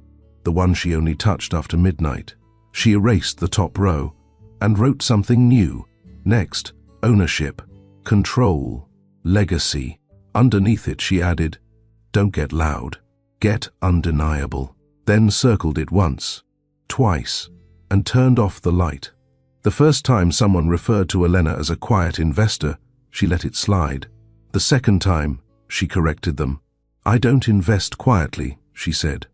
the one she only touched after midnight. She erased the top row and wrote something new. Next, ownership, control, legacy. Underneath it, she added, "Don't get loud, get undeniable." Then circled it once, twice, and turned off the light. The first time someone referred to Elena as a quiet investor, she let it slide. The second time, she corrected them. "I don't invest quietly," she said.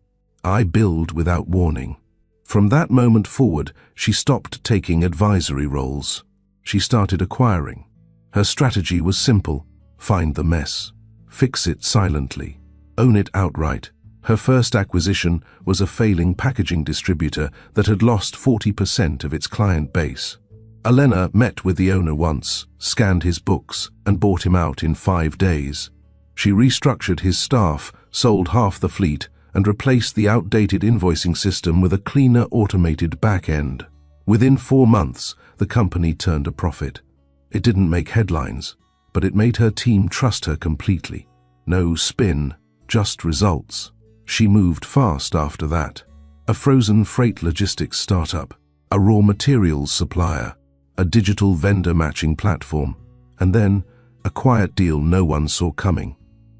"I build without warning." From that moment forward, she stopped taking advisory roles. She started acquiring. Her strategy was simple: find the mess, fix it silently, own it outright. Her first acquisition was a failing packaging distributor that had lost 40% of its client base. Elena met with the owner once, scanned his books, and bought him out in 5 days. She restructured his staff, sold half the fleet, and replaced the outdated invoicing system with a cleaner automated back end. Within 4 months, the company turned a profit. It didn't make headlines, but it made her team trust her completely. No spin, just results. She moved fast after that. A frozen freight logistics startup, a raw materials supplier, a digital vendor matching platform, and then a quiet deal no one saw coming.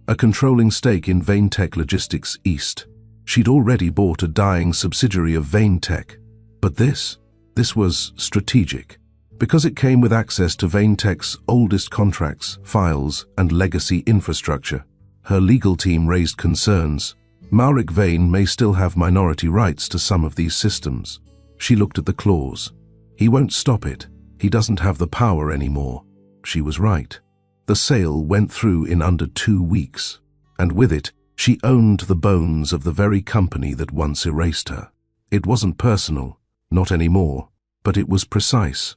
A controlling stake in Vaintech Logistics East. She'd already bought a dying subsidiary of Vaintech. But this was strategic, because it came with access to Vaintech's oldest contracts, files, and legacy infrastructure. Her legal team raised concerns. Mauric Vane may still have minority rights to some of these systems. She looked at the clause. He won't stop it. He doesn't have the power anymore. She was right. The sale went through in under 2 weeks, and with it, she owned the bones of the very company that once erased her. It wasn't personal, not anymore, but it was precise.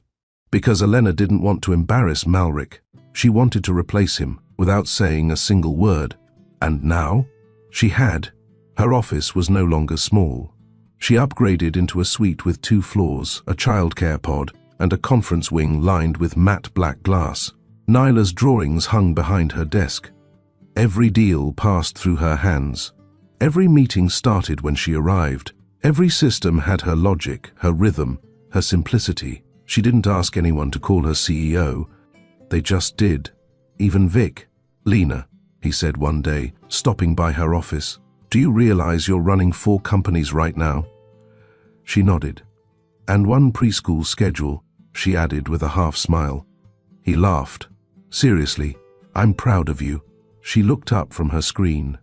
Because Elena didn't want to embarrass Malric, she wanted to replace him without saying a single word. And now, she had. Her office was no longer small. She upgraded into a suite with 2 floors, a childcare pod, and a conference wing lined with matte black glass. Nyla's drawings hung behind her desk. Every deal passed through her hands. Every meeting started when she arrived. Every system had her logic, her rhythm, her simplicity. She didn't ask anyone to call her CEO. They just did. Even Vic. "Lena," he said one day, stopping by her office, "do you realize you're running 4 companies right now?" She nodded. "And 1 preschool schedule," she added with a half smile. He laughed. "Seriously, I'm proud of you." She looked up from her screen.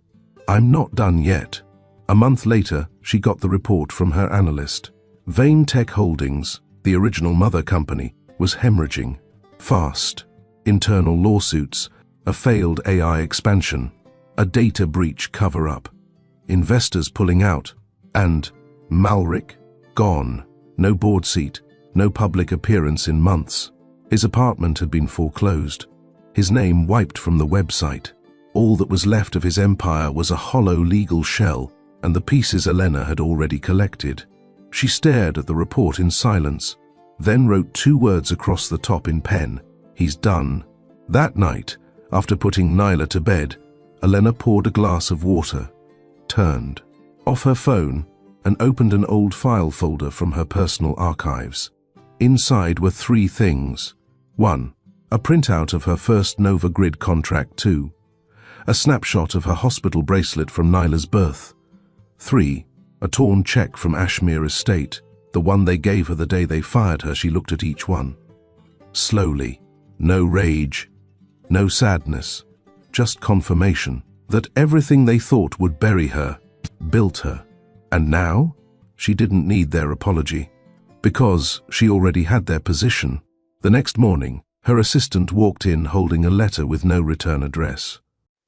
"I'm not done yet." A month later, she got the report from her analyst. Vaintech Holdings, the original mother company, was hemorrhaging. Fast. Internal lawsuits, a failed AI expansion, a data breach cover-up, investors pulling out, and Malric gone. No board seat, no public appearance in months. His apartment had been foreclosed. His name wiped from the website. All that was left of his empire was a hollow legal shell, and the pieces Elena had already collected. She stared at the report in silence, then wrote 2 words across the top in pen: "He's done." That night, after putting Nyla to bed, Elena poured a glass of water, turned off her phone, and opened an old file folder from her personal archives. Inside were 3 things. 1. A printout of her first Nova Grid contract. 2. A snapshot of her hospital bracelet from Nyla's birth. 3. A torn check from Ashmere Estate, the one they gave her the day they fired her. She looked at each one. Slowly. No rage, no sadness, just confirmation that everything they thought would bury her, built her. And now, She didn't need their apology, because she already had their position. The next morning, her assistant walked in holding a letter with no return address.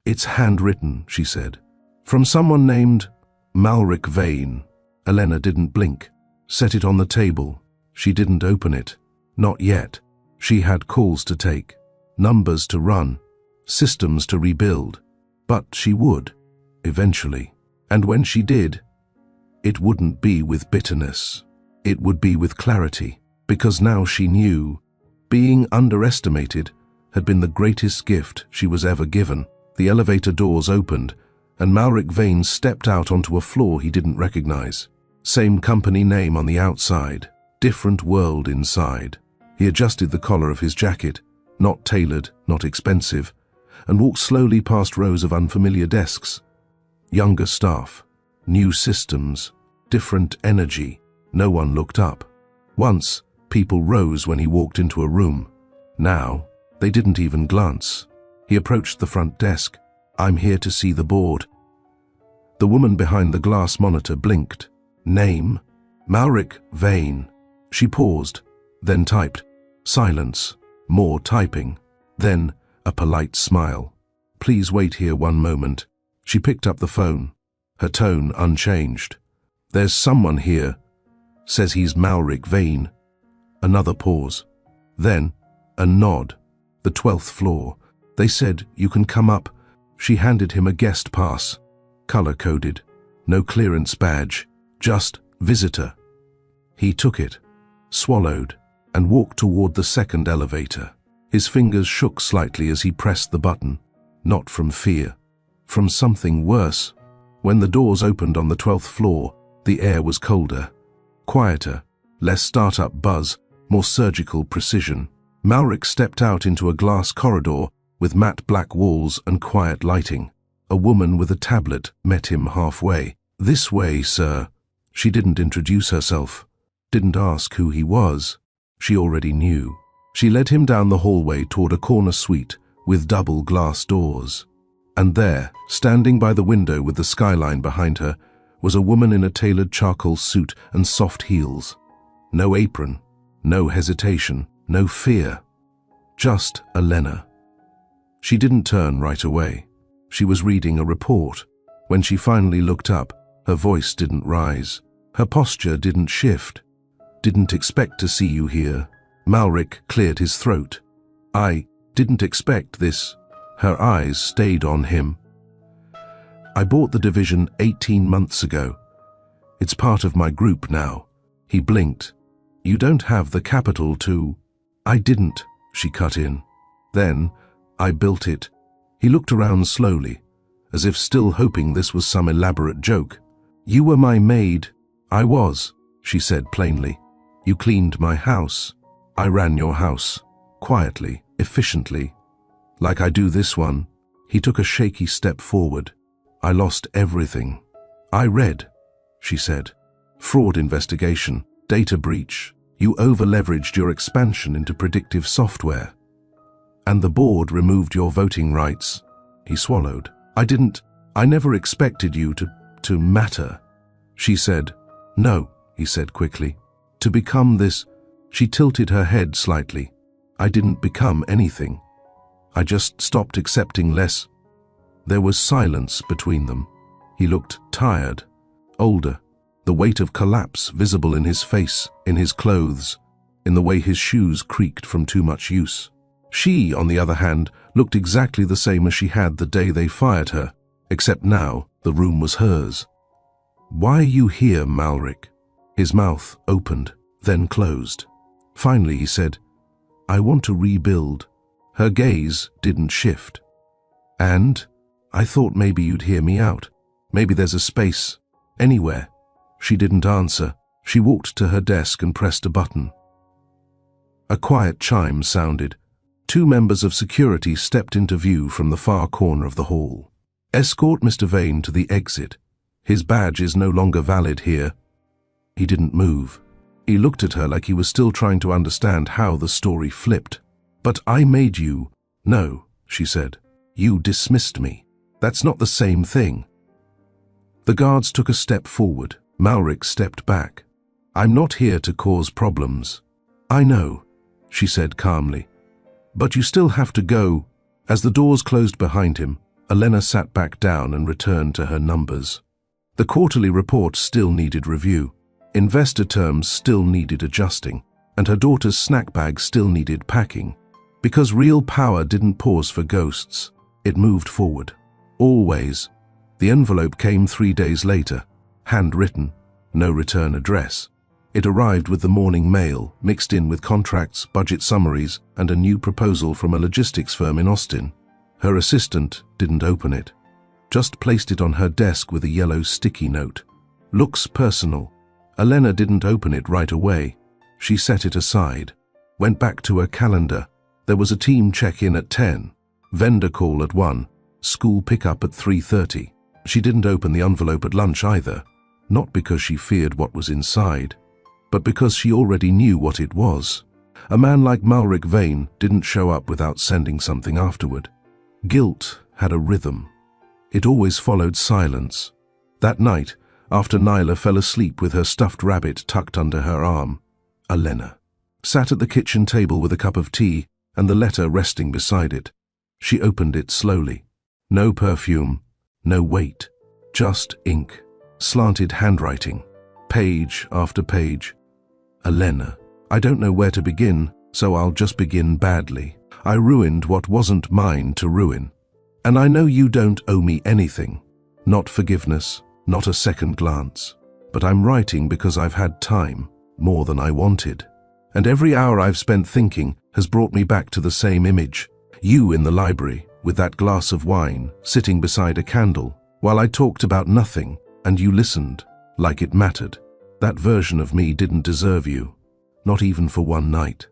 "It's handwritten," she said. "From someone named Malric Vane." Elena didn't blink. Set it on the table. She didn't open it. Not yet. She had calls to take, numbers to run, systems to rebuild. But she would, eventually. And when she did, it wouldn't be with bitterness. It would be with clarity, because now she knew being underestimated had been the greatest gift she was ever given. The elevator doors opened, and Malric Vane stepped out onto a floor he didn't recognize. Same company name on the outside, different world inside. He adjusted the collar of his jacket, not tailored, not expensive, and walked slowly past rows of unfamiliar desks. Younger staff, new systems, different energy. No one looked up. Once, people rose when he walked into a room. Now, they didn't even glance. He approached the front desk. "I'm here to see the board." The woman behind the glass monitor blinked. "Name? Malric Vane." She paused, then typed. Silence, more typing, then a polite smile. "Please wait here one moment." She picked up the phone, her tone unchanged. "There's someone here. Says he's Malric Vane." Another pause. Then a nod. "The 12th floor. They said you can come up." She handed him a guest pass, color-coded, no clearance badge, just visitor. He took it, swallowed, and walked toward the second elevator. His fingers shook slightly as he pressed the button, not from fear, from something worse. When the doors opened on the 12th floor, the air was colder, quieter, less startup buzz, more surgical precision. Malric stepped out into a glass corridor with matte black walls and quiet lighting. A woman with a tablet met him halfway. "This way, sir." She didn't introduce herself, didn't ask who he was. She already knew. She led him down the hallway toward a corner suite with double glass doors. And there, standing by the window with the skyline behind her, was a woman in a tailored charcoal suit and soft heels. No apron, no hesitation, no fear. Just Elena. She didn't turn right away. She was reading a report. When she finally looked up, her voice didn't rise. Her posture didn't shift. "Didn't expect to see you here." Malric cleared his throat. "I didn't expect this." Her eyes stayed on him. "I bought the division 18 months ago. It's part of my group now." He blinked. "You don't have the capital to—" "I didn't," she cut in. "Then, I built it." He looked around slowly, as if still hoping this was some elaborate joke. "You were my maid." "I was," she said plainly. "You cleaned my house. I ran your house. Quietly, efficiently. Like I do this one." He took a shaky step forward. "I lost everything." "I read," she said. "Fraud investigation, data breach. You over-leveraged your expansion into predictive software. And the board removed your voting rights." He swallowed. I never expected you to matter." She said. "No," he said quickly. "To become this—" She tilted her head slightly. "I didn't become anything. I just stopped accepting less." There was silence between them. He looked tired, older, the weight of collapse visible in his face, in his clothes, in the way his shoes creaked from too much use. She, on the other hand, looked exactly the same as she had the day they fired her, except now the room was hers. "Why are you here, Malric?" His mouth opened, then closed. Finally he said, "I want to rebuild." Her gaze didn't shift. "And I thought maybe you'd hear me out. Maybe there's a space, anywhere." She didn't answer. She walked to her desk and pressed a button. A quiet chime sounded. 2 members of security stepped into view from the far corner of the hall. "Escort Mr. Vane to the exit. His badge is no longer valid here." He didn't move. He looked at her like he was still trying to understand how the story flipped. "But I made you—" "No," she said. "You dismissed me. That's not the same thing." The guards took a step forward, Malric stepped back. "I'm not here to cause problems." "I know," she said calmly. "But you still have to go." As the doors closed behind him, Elena sat back down and returned to her numbers. The quarterly report still needed review. Investor terms still needed adjusting, and her daughter's snack bag still needed packing. Because real power didn't pause for ghosts, it moved forward. Always. The envelope came 3 days later, handwritten, no return address. It arrived with the morning mail, mixed in with contracts, budget summaries, and a new proposal from a logistics firm in Austin. Her assistant didn't open it, just placed it on her desk with a yellow sticky note. "Looks personal." Elena didn't open it right away. She set it aside, went back to her calendar. There was a team check-in at 10, vendor call at 1, school pickup at 3:30. She didn't open the envelope at lunch either, not because she feared what was inside, but because she already knew what it was. A man like Malric Vane didn't show up without sending something afterward. Guilt had a rhythm. It always followed silence. That night, after Nyla fell asleep with her stuffed rabbit tucked under her arm, Elena sat at the kitchen table with a cup of tea and the letter resting beside it. She opened it slowly. No perfume, no weight, just ink, slanted handwriting, page after page. "Elena, I don't know where to begin, so I'll just begin badly. I ruined what wasn't mine to ruin. And I know you don't owe me anything. Not forgiveness, not a second glance. But I'm writing because I've had time, more than I wanted. And every hour I've spent thinking has brought me back to the same image. You in the library, with that glass of wine, sitting beside a candle, while I talked about nothing, and you listened, like it mattered. That version of me didn't deserve you, not even for one night.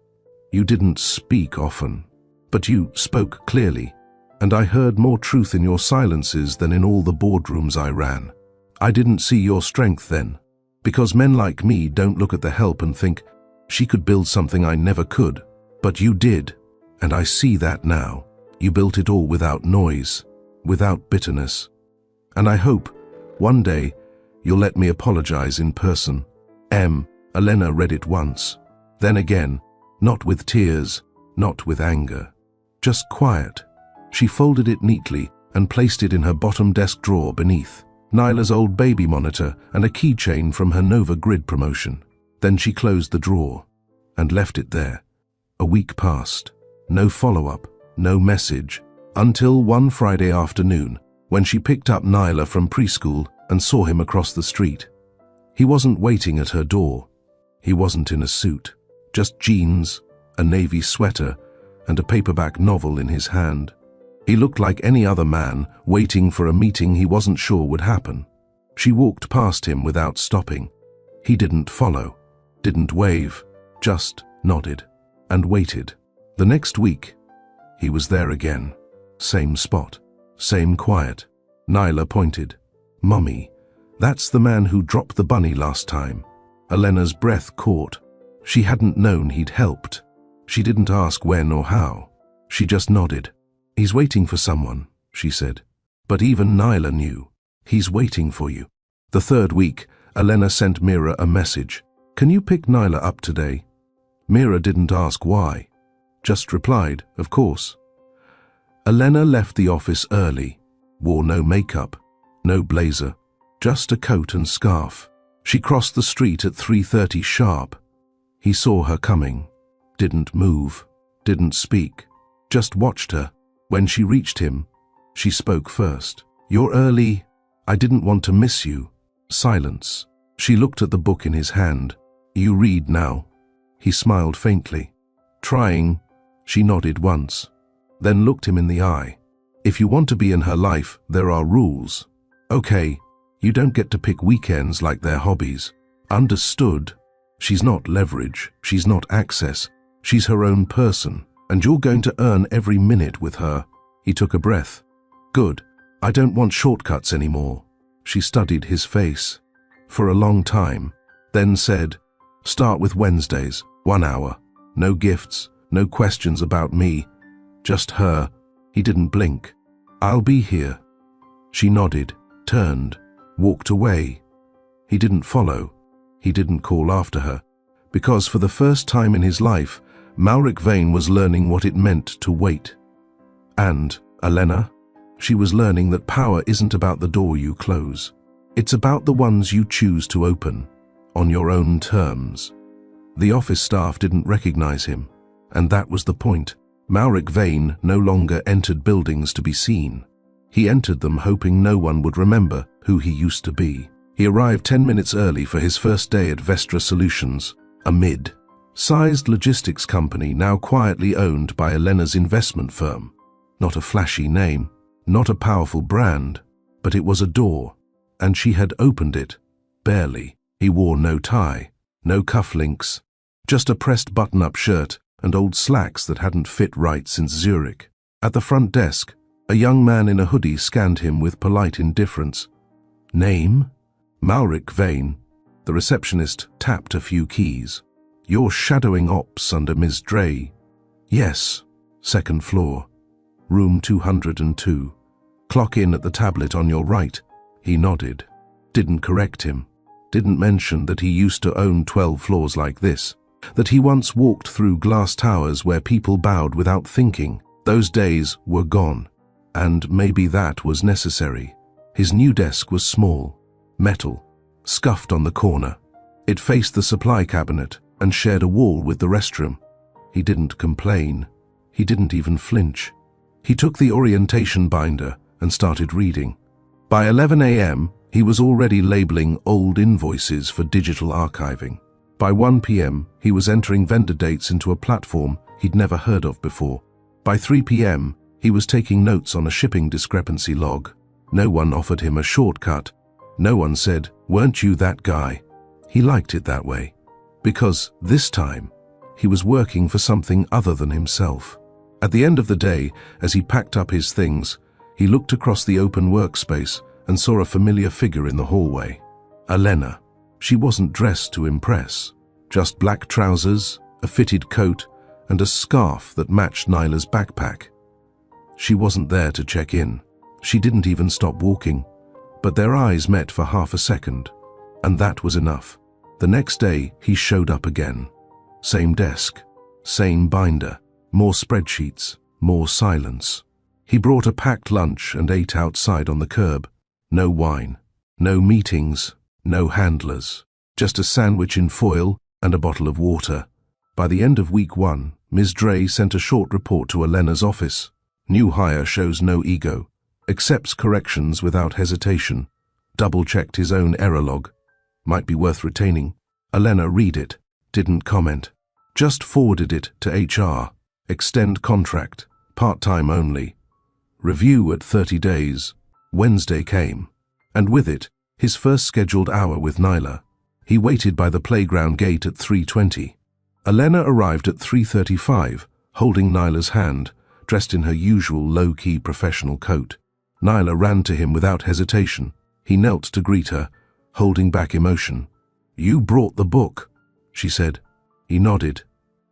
You didn't speak often, but you spoke clearly, and I heard more truth in your silences than in all the boardrooms I ran. I didn't see your strength then, because men like me don't look at the help and think, she could build something I never could. But you did, and I see that now. You built it all without noise, without bitterness. And I hope, one day, you'll let me apologize in person." Elena read it once, then again, not with tears, not with anger, just quiet. She folded it neatly and placed it in her bottom desk drawer beneath Nyla's old baby monitor and a keychain from her Nova Grid promotion. Then she closed the drawer and left it there. A week passed, no follow-up, no message, until one Friday afternoon when she picked up Nyla from preschool and saw him across the street. He wasn't waiting at her door. He wasn't in a suit, just jeans, a navy sweater, and a paperback novel in his hand. He looked like any other man waiting for a meeting he wasn't sure would happen. She walked past him without stopping. He didn't follow, didn't wave, just nodded and waited. The next week, he was there again. Same spot, same quiet. Nyla pointed. "Mummy, that's the man who dropped the bunny last time." Elena's breath caught. She hadn't known he'd helped. She didn't ask when or how. She just nodded. "He's waiting for someone," she said. But even Nyla knew. "He's waiting for you." The third week, Elena sent Mira a message. "Can you pick Nyla up today?" Mira didn't ask why, just replied, "Of course." Elena left the office early, wore no makeup, no blazer, just a coat and scarf. She crossed the street at 3:30 sharp. He saw her coming, didn't move, didn't speak, just watched her. When she reached him, she spoke first. "You're early. I didn't want to miss you." Silence. She looked at the book in his hand. "You read now?" He smiled faintly. "Trying." She nodded once, then looked him in the eye. "If you want to be in her life, there are rules. Okay, you don't get to pick weekends like they're hobbies." "Understood." She's not leverage, she's not access, she's her own person, and you're going to earn every minute with her. He took a breath. "Good. I don't want shortcuts anymore." She studied his face for a long time, then said, "Start with Wednesdays, 1 hour. No gifts, no questions about me, just her." He didn't blink. "I'll be here." She nodded, turned, walked away. He didn't follow. He didn't call after her. Because for the first time in his life, Malric Vane was learning what it meant to wait. And Elena, she was learning that power isn't about the door you close. It's about the ones you choose to open, on your own terms. The office staff didn't recognize him, and that was the point. Malric Vane no longer entered buildings to be seen. He entered them hoping no one would remember who he used to be. He arrived 10 minutes early for his first day at Vestra Solutions, a mid-sized logistics company now quietly owned by Elena's investment firm. Not a flashy name, not a powerful brand, but it was a door, and she had opened it, barely. He wore no tie, no cufflinks, just a pressed button-up shirt and old slacks that hadn't fit right since Zurich. At the front desk, a young man in a hoodie scanned him with polite indifference. Name? Malric Vane. The receptionist tapped a few keys. You're shadowing ops under Ms. Dre. Yes. Second floor. Room 202. Clock in at the tablet on your right. He nodded. Didn't correct him. Didn't mention that he used to own 12 floors like this. That he once walked through glass towers where people bowed without thinking. Those days were gone. And maybe that was necessary. His new desk was small, metal, scuffed on the corner. It faced the supply cabinet and shared a wall with the restroom. He didn't complain. He didn't even flinch. He took the orientation binder and started reading. By 11 a.m., he was already labeling old invoices for digital archiving. By 1 p.m., he was entering vendor dates into a platform he'd never heard of before. By 3 p.m., he was taking notes on a shipping discrepancy log. No one offered him a shortcut. No one said, "Weren't you that guy?" He liked it that way. Because this time, he was working for something other than himself. At the end of the day, as he packed up his things, he looked across the open workspace and saw a familiar figure in the hallway. Elena. She wasn't dressed to impress. Just black trousers, a fitted coat, and a scarf that matched Nyla's backpack. She wasn't there to check in. She didn't even stop walking. But their eyes met for half a second, and that was enough. The next day, he showed up again. Same desk, same binder, more spreadsheets, more silence. He brought a packed lunch and ate outside on the curb. No wine, no meetings, no handlers, just a sandwich in foil and a bottle of water. By the end of week 1, Ms. Dre sent a short report to Elena's office. New hire shows no ego, accepts corrections without hesitation, double-checked his own error log. Might be worth retaining. Elena read it, didn't comment, just forwarded it to HR. Extend contract, part-time only. Review at 30 days. Wednesday came, and with it, his first scheduled hour with Nyla. He waited by the playground gate at 3:20. Elena arrived at 3:35, holding Nyla's hand, dressed in her usual low-key professional coat. Nyla ran to him without hesitation. He knelt to greet her, holding back emotion. "You brought the book," she said. He nodded.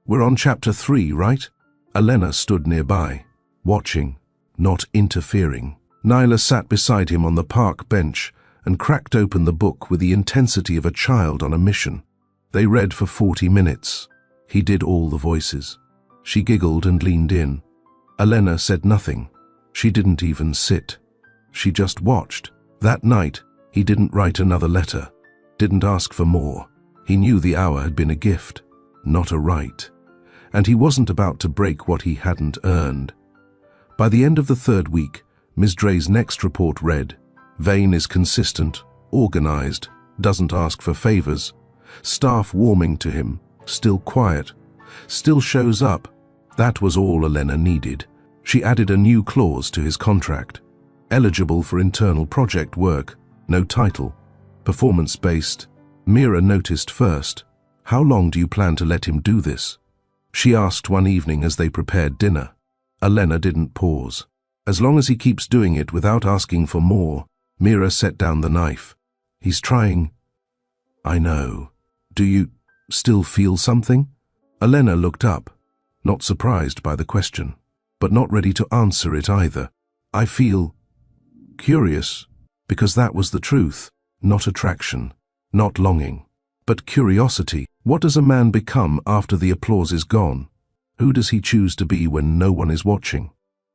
"We're on chapter 3, right?" Elena stood nearby, watching, not interfering. Nyla sat beside him on the park bench and cracked open the book with the intensity of a child on a mission. They read for 40 minutes. He did all the voices. She giggled and leaned in. Elena said nothing. She didn't even sit. She just watched. That night, he didn't write another letter, didn't ask for more. He knew the hour had been a gift, not a right. And he wasn't about to break what he hadn't earned. By the end of the 3rd week, Ms. Dre's next report read, Vane is consistent, organized, doesn't ask for favors, staff warming to him, still quiet, still shows up. That was all Elena needed. She added a new clause to his contract. Eligible for internal project work, no title, performance-based. Mira noticed first. How long do you plan to let him do this? She asked one evening as they prepared dinner. Elena didn't pause. As long as he keeps doing it without asking for more. Mira set down the knife. He's trying. I know. Do you still feel something? Elena looked up, not surprised by the question, but not ready to answer it either. I feel curious, because that was the truth, not attraction. Not longing, but curiosity. What does a man become after the applause is gone? Who does he choose to be when no one is watching?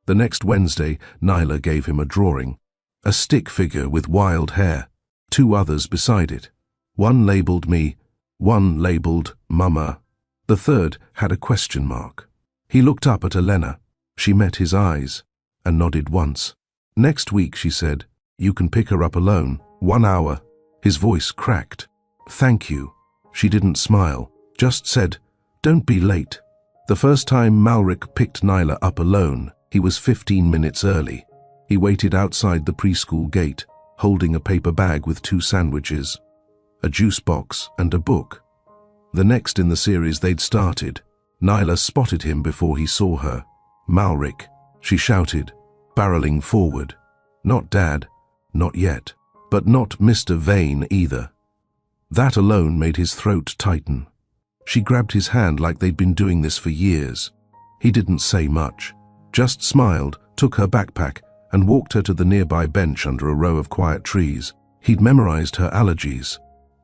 The next Wednesday, Nyla gave him a drawing. A stick figure with wild hair. 2 others beside it. One labeled me, one labeled Mama. The third had a question mark. He looked up at Elena. She met his eyes and nodded once. Next week, she said, you can pick her up alone. 1 hour. His voice cracked. Thank you. She didn't smile, just said, don't be late. The first time Malric picked Nyla up alone, he was 15 minutes early. He waited outside the preschool gate, holding a paper bag with 2 sandwiches, a juice box and a book. The next in the series they'd started, Nyla spotted him before he saw her. Malric, she shouted, barreling forward. Not Dad, not yet, but not Mr. Vane either. That alone made his throat tighten. She grabbed his hand like they'd been doing this for years. He didn't say much, just smiled, took her backpack, and walked her to the nearby bench under a row of quiet trees. He'd memorized her allergies,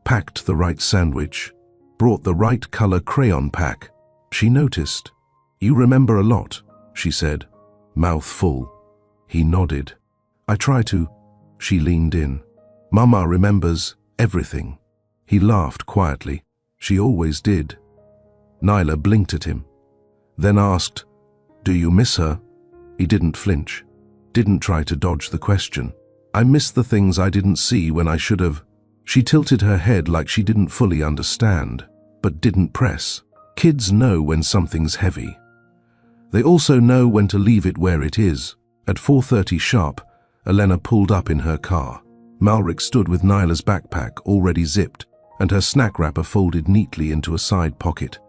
packed the right sandwich, brought the right color crayon pack. She noticed. You remember a lot, she said, mouth full. He nodded. I try to. She leaned in. Mama remembers everything. He laughed quietly. She always did. Nyla blinked at him, then asked, do you miss her? He didn't flinch, didn't try to dodge the question. I miss the things I didn't see when I should have. She tilted her head like she didn't fully understand, but didn't press. Kids know when something's heavy. They also know when to leave it where it is. At 4:30 sharp, Elena pulled up in her car. Malric stood with Nyla's backpack already zipped and her snack wrapper folded neatly into a side pocket.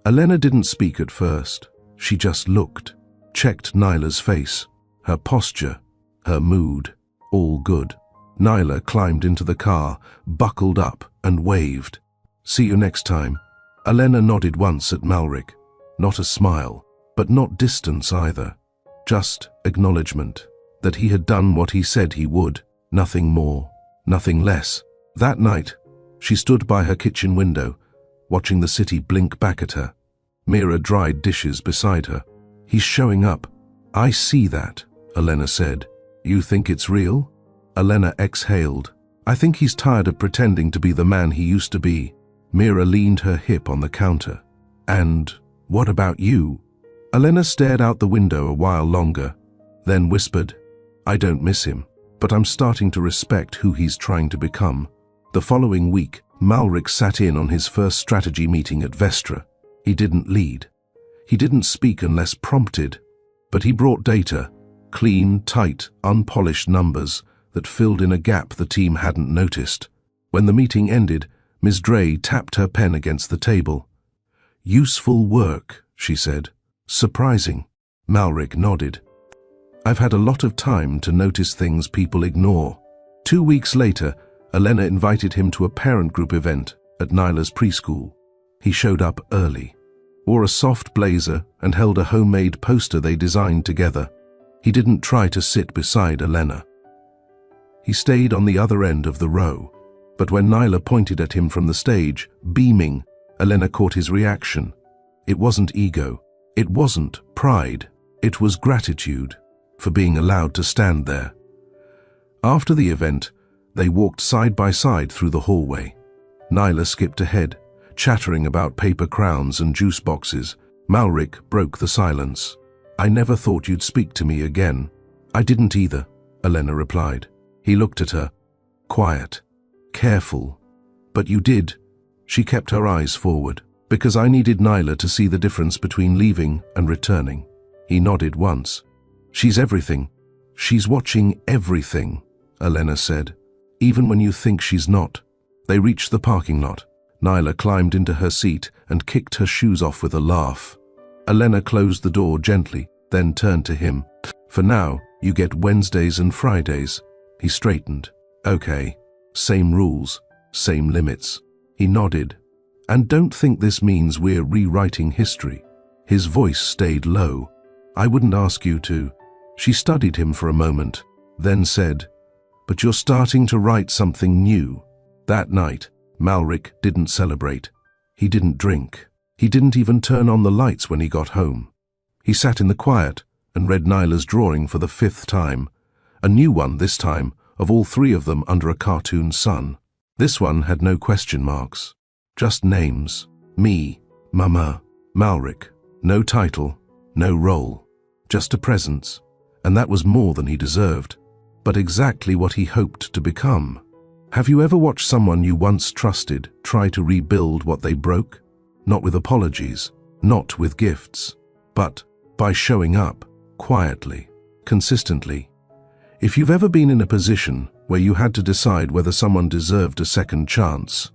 Elena didn't speak at first. She just looked, checked Nyla's face, her posture, her mood, all good. Nyla climbed into the car, buckled up, and waved. See you next time. Elena nodded once at Malric. Not a smile, but not distance either. Just acknowledgement that he had done what he said he would, nothing more, nothing less. That night, she stood by her kitchen window, watching the city blink back at her. Mira dried dishes beside her. He's showing up. I see that, Elena said. You think it's real? Elena exhaled. I think he's tired of pretending to be the man he used to be. Mira leaned her hip on the counter. And what about you? Elena stared out the window a while longer, then whispered, I don't miss him, but I'm starting to respect who he's trying to become. The following week, Malric sat in on his first strategy meeting at Vestra. He didn't lead. He didn't speak unless prompted, but he brought data, clean, tight, unpolished numbers that filled in a gap the team hadn't noticed. When the meeting ended, Ms. Dre tapped her pen against the table. Useful work, she said. Surprising. Malric nodded. I've had a lot of time to notice things people ignore. 2 weeks later, Elena invited him to a parent group event at Nyla's preschool. He showed up early, wore a soft blazer, and held a homemade poster they designed together. He didn't try to sit beside Elena. He stayed on the other end of the row, but when Nyla pointed at him from the stage, beaming, Elena caught his reaction. It wasn't ego. It wasn't pride. It was gratitude for being allowed to stand there. After the event, they walked side by side through the hallway. Nyla skipped ahead, chattering about paper crowns and juice boxes. Malric broke the silence. I never thought you'd speak to me again. I didn't either, Elena replied. He looked at her, quiet, careful. But you did. She kept her eyes forward, because I needed Nyla to see the difference between leaving and returning. He nodded once. She's everything. She's watching everything, Elena said. Even when you think she's not. They reached the parking lot. Nyla climbed into her seat and kicked her shoes off with a laugh. Elena closed the door gently, then turned to him. For now, you get Wednesdays and Fridays. He straightened. Okay. Same rules, same limits. He nodded. And don't think this means we're rewriting history. His voice stayed low. I wouldn't ask you to. She studied him for a moment, then said, but you're starting to write something new. That night, Malric didn't celebrate. He didn't drink. He didn't even turn on the lights when he got home. He sat in the quiet and read Nyla's drawing for the 5th time, a new one this time, of all 3 of them under a cartoon sun. This one had no question marks, just names. Me, Mama, Malric. No title, no role, just a presence, and that was more than he deserved, but exactly what he hoped to become. Have you ever watched someone you once trusted try to rebuild what they broke? Not with apologies, not with gifts, but by showing up, quietly, consistently. If you've ever been in a position where you had to decide whether someone deserved a second chance,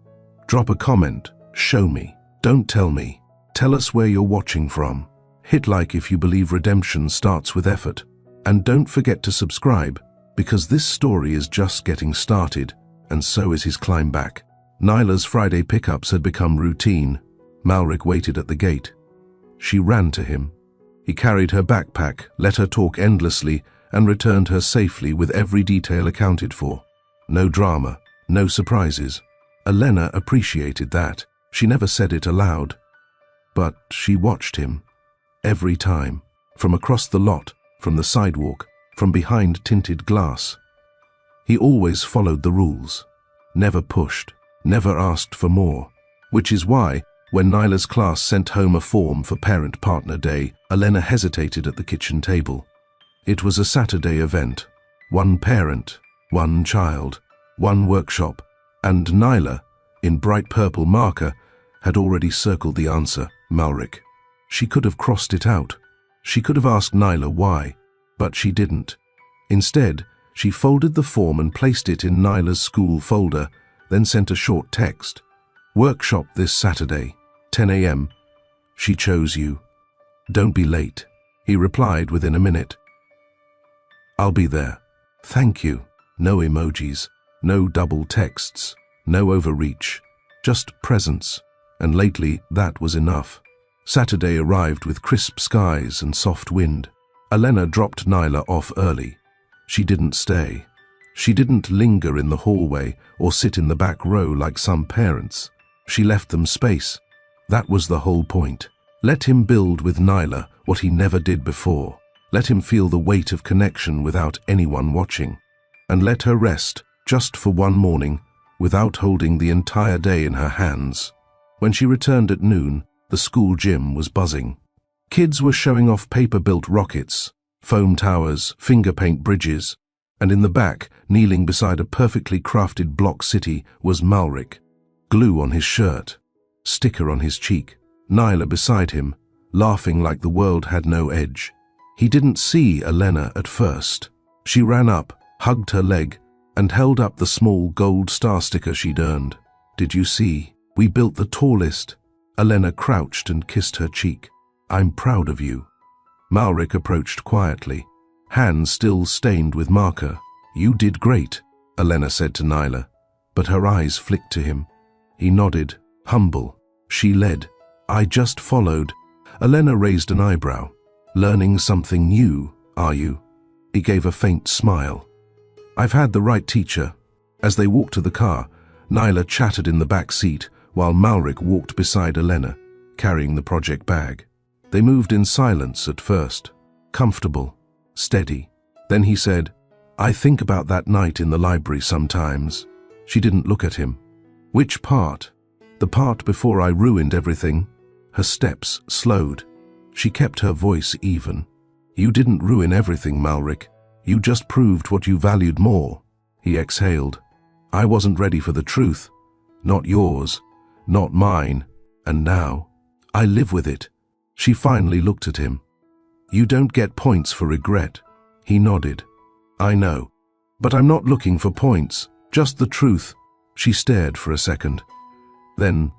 drop a comment, show me, don't tell me. Tell us where you're watching from. Hit like if you believe redemption starts with effort. And don't forget to subscribe, because this story is just getting started, and so is his climb back. Nyla's Friday pickups had become routine. Malric waited at the gate. She ran to him. He carried her backpack, let her talk endlessly, and returned her safely with every detail accounted for. No drama, no surprises. Elena appreciated that. She never said it aloud. But she watched him. Every time. From across the lot, from the sidewalk, from behind tinted glass. He always followed the rules. Never pushed, never asked for more. Which is why, when Nyla's class sent home a form for Parent-Partner Day, Elena hesitated at the kitchen table. It was a Saturday event. 1 parent, 1 child, 1 workshop, and Nyla, in bright purple marker, had already circled the answer, Malric. She could have crossed it out. She could have asked Nyla why, but she didn't. Instead, she folded the form and placed it in Nyla's school folder, then sent a short text. Workshop this Saturday, 10 a.m. She chose you. Don't be late. He replied within a minute. I'll be there. Thank you. No emojis, no double texts, no overreach, just presence. And lately, that was enough. Saturday arrived with crisp skies and soft wind. Elena dropped Nyla off early. She didn't stay. She didn't linger in the hallway or sit in the back row like some parents. She left them space. That was the whole point. Let him build with Nyla what he never did before. Let him feel the weight of connection without anyone watching. And let her rest, just for one morning, without holding the entire day in her hands. When she returned at noon, the school gym was buzzing. Kids were showing off paper-built rockets, foam towers, finger paint bridges, and in the back, kneeling beside a perfectly crafted block city, was Malric. Glue on his shirt, sticker on his cheek, Nyla beside him, laughing like the world had no edge. He didn't see Elena at first. She ran up, hugged her leg, and held up the small gold star sticker she'd earned. Did you see? We built the tallest. Elena crouched and kissed her cheek. I'm proud of you. Malric approached quietly, hands still stained with marker. You did great, Elena said to Nyla, but her eyes flicked to him. He nodded, humble. She led. I just followed. Elena raised an eyebrow. Learning something new, are you? He gave a faint smile. I've had the right teacher. As they walked to the car, Nyla chattered in the back seat, while Malric walked beside Elena, carrying the project bag. They moved in silence at first, comfortable, steady. Then he said, I think about that night in the library sometimes. She didn't look at him. Which part? The part before I ruined everything? Her steps slowed. She kept her voice even. You didn't ruin everything, Malric. You just proved what you valued more. He exhaled. I wasn't ready for the truth. Not yours. Not mine, and now, I live with it. She finally looked at him. You don't get points for regret. He nodded. I know, but I'm not looking for points, just the truth. She stared for a second, then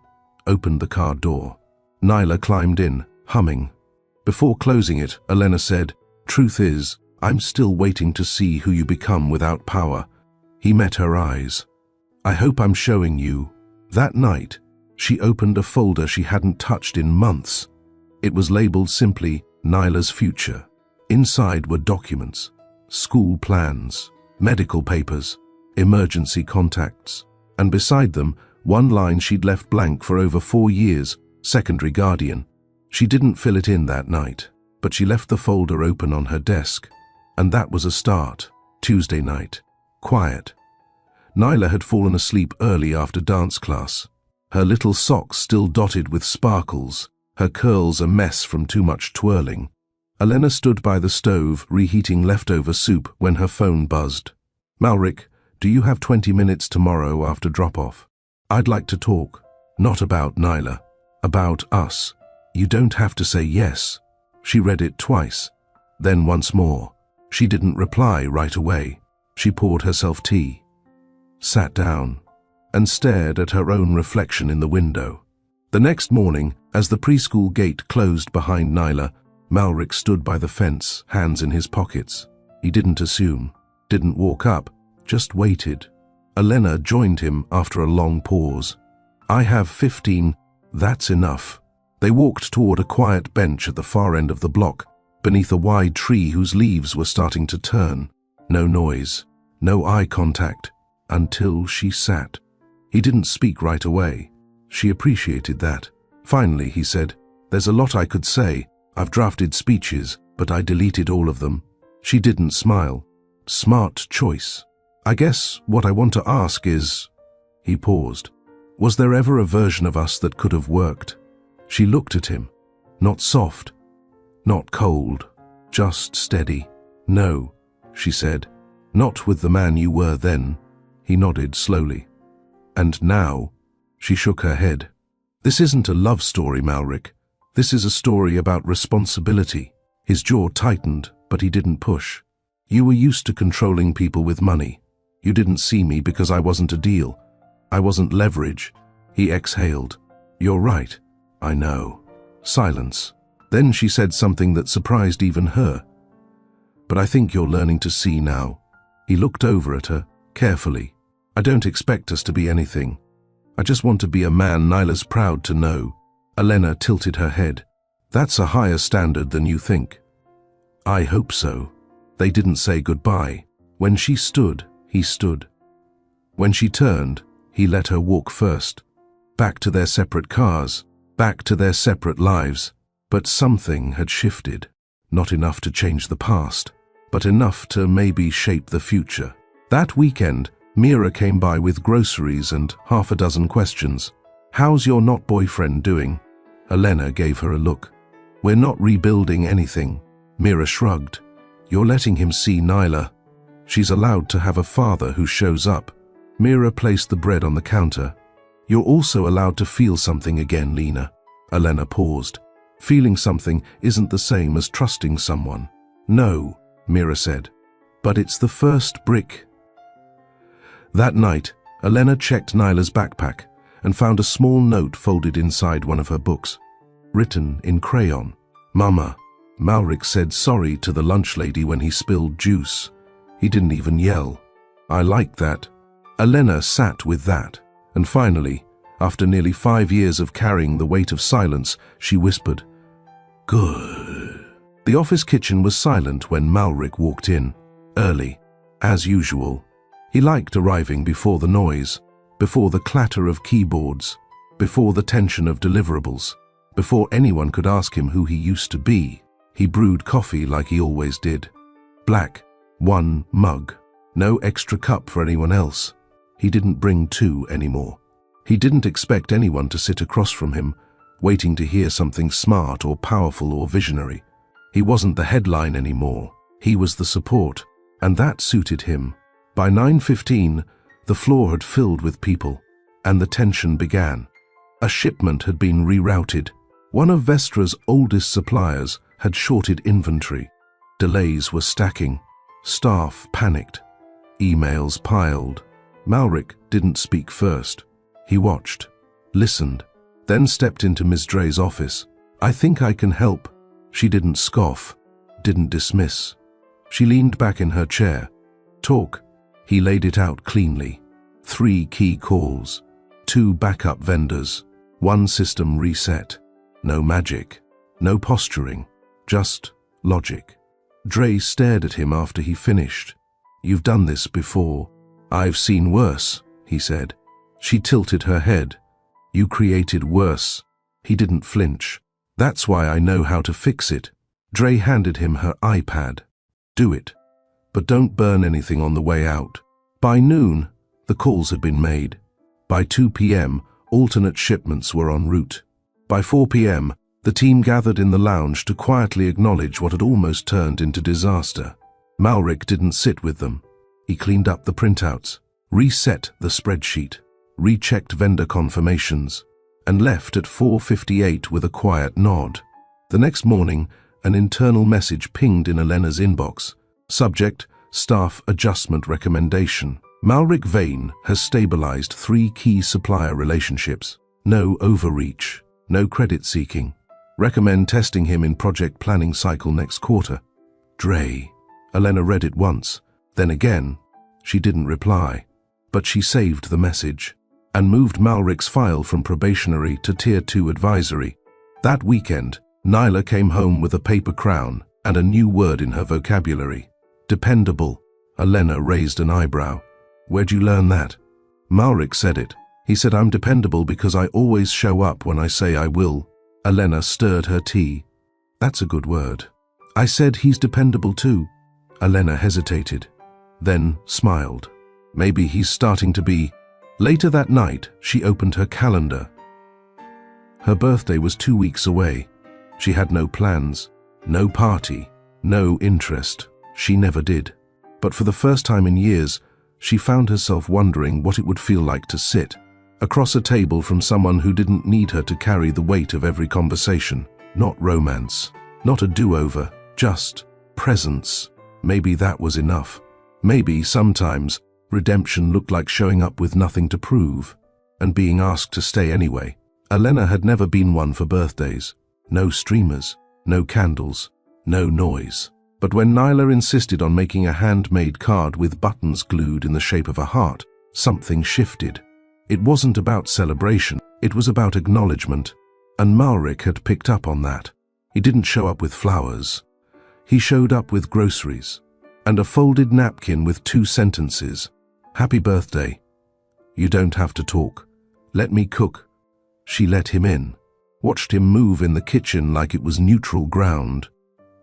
opened the car door. Nyla climbed in, humming. Before closing it, Elena said, Truth is, I'm still waiting to see who you become without power. He met her eyes. I hope I'm showing you. That night, she opened a folder she hadn't touched in months. It was labeled simply, Nyla's Future. Inside were documents, school plans, medical papers, emergency contacts. And beside them, one line she'd left blank for over 4 years, secondary guardian. She didn't fill it in that night, but she left the folder open on her desk. And that was a start. Tuesday night. Quiet. Nyla had fallen asleep early after dance class. Her little socks still dotted with sparkles, her curls a mess from too much twirling. Elena stood by the stove, reheating leftover soup, when her phone buzzed. "Malric, do you have 20 minutes tomorrow after drop-off? I'd like to talk. Not about Nyla. About us. You don't have to say yes." She read it twice, then once more. She didn't reply right away. She poured herself tea, sat down, and stared at her own reflection in the window. The next morning, as the preschool gate closed behind Nyla, Malric stood by the fence, hands in his pockets. He didn't assume, didn't walk up, just waited. Elena joined him after a long pause. "I have 15, that's enough." They walked toward a quiet bench at the far end of the block, beneath a wide tree whose leaves were starting to turn. No noise, no eye contact, until she sat. He didn't speak right away. She appreciated that. Finally, he said, "There's a lot I could say. I've drafted speeches, but I deleted all of them." She didn't smile. "Smart choice. I guess what I want to ask is..." He paused. "Was there ever a version of us that could have worked?" She looked at him. Not soft, not cold, just steady. "No," she said. "Not with the man you were then." He nodded slowly. "And now?" She shook her head. "This isn't a love story, Malric. This is a story about responsibility." His jaw tightened, but he didn't push. "You were used to controlling people with money. You didn't see me because I wasn't a deal. I wasn't leverage." He exhaled. "You're right. I know." Silence. Then she said something that surprised even her. "But I think you're learning to see now." He looked over at her, carefully. "I don't expect us to be anything. I just want to be a man Nyla's proud to know." Elena tilted her head. "That's a higher standard than you think." "I hope so." They didn't say goodbye. When she stood, he stood. When she turned, he let her walk first. Back to their separate cars, back to their separate lives. But something had shifted. Not enough to change the past, but enough to maybe shape the future. That weekend, Mira came by with groceries and half a dozen questions. "How's your not-boyfriend doing?" Elena gave her a look. "We're not rebuilding anything." Mira shrugged. "You're letting him see Nyla. She's allowed to have a father who shows up." Mira placed the bread on the counter. "You're also allowed to feel something again, Lena." Elena paused. "Feeling something isn't the same as trusting someone." "No," Mira said. "But it's the first brick." That night, Elena checked Nyla's backpack and found a small note folded inside one of her books. Written in crayon. "Mama." Malric said sorry to the lunch lady when he spilled juice. He didn't even yell. "I like that." Elena sat with that, and finally, after nearly 5 years of carrying the weight of silence, she whispered, "Good." The office kitchen was silent when Malric walked in, early, as usual. He liked arriving before the noise, before the clatter of keyboards, before the tension of deliverables, before anyone could ask him who he used to be. He brewed coffee like he always did. Black, 1 mug, no extra cup for anyone else. He didn't bring 2 anymore. He didn't expect anyone to sit across from him, waiting to hear something smart or powerful or visionary. He wasn't the headline anymore. He was the support, and that suited him. By 9:15, the floor had filled with people, and the tension began. A shipment had been rerouted. One of Vestra's oldest suppliers had shorted inventory. Delays were stacking. Staff panicked. Emails piled. Malric didn't speak first. He watched, listened, then stepped into Ms. Dre's office. "I think I can help." She didn't scoff, didn't dismiss. She leaned back in her chair. "Talk." He laid it out cleanly. 3 key calls, 2 backup vendors, 1 system reset. No magic, no posturing, just logic. Dre stared at him after he finished. "You've done this before." "I've seen worse," he said. She tilted her head. You created worse. He didn't flinch. That's why I know how to fix it. Dre handed him her iPad. Do it. But don't burn anything on the way out. By noon, the calls had been made. By 2 p.m., alternate shipments were en route. By 4 p.m., the team gathered in the lounge to quietly acknowledge what had almost turned into disaster. Malric didn't sit with them. He cleaned up the printouts, reset the spreadsheet, rechecked vendor confirmations, and left at 4:58 with a quiet nod. The next morning, an internal message pinged in Elena's inbox. Subject, Staff Adjustment Recommendation. Malric Vane has stabilized 3 key supplier relationships. No overreach, no credit seeking. Recommend testing him in project planning cycle next quarter. Dre. Elena read it once, then again. She didn't reply, but she saved the message and moved Malric's file from probationary to Tier 2 advisory. That weekend, Nyla came home with a paper crown and a new word in her vocabulary. Dependable. Elena raised an eyebrow. Where'd you learn that? Malric said it. He said I'm dependable because I always show up when I say I will. Elena stirred her tea. That's a good word. I said he's dependable too. Elena hesitated, then smiled. Maybe he's starting to be. Later that night, she opened her calendar. Her birthday was 2 weeks away. She had no plans, no party, no interest. She never did. But for the first time in years, she found herself wondering what it would feel like to sit across a table from someone who didn't need her to carry the weight of every conversation. Not romance, not a do-over, just presence. Maybe that was enough. Maybe, sometimes, redemption looked like showing up with nothing to prove and being asked to stay anyway. Elena had never been one for birthdays. No streamers, no candles, no noise. But when Nyla insisted on making a handmade card with buttons glued in the shape of a heart, something shifted. It wasn't about celebration, it was about acknowledgement, and Malric had picked up on that. He didn't show up with flowers. He showed up with groceries, and a folded napkin with 2 sentences. Happy birthday. You don't have to talk. Let me cook. She let him in, watched him move in the kitchen like it was neutral ground.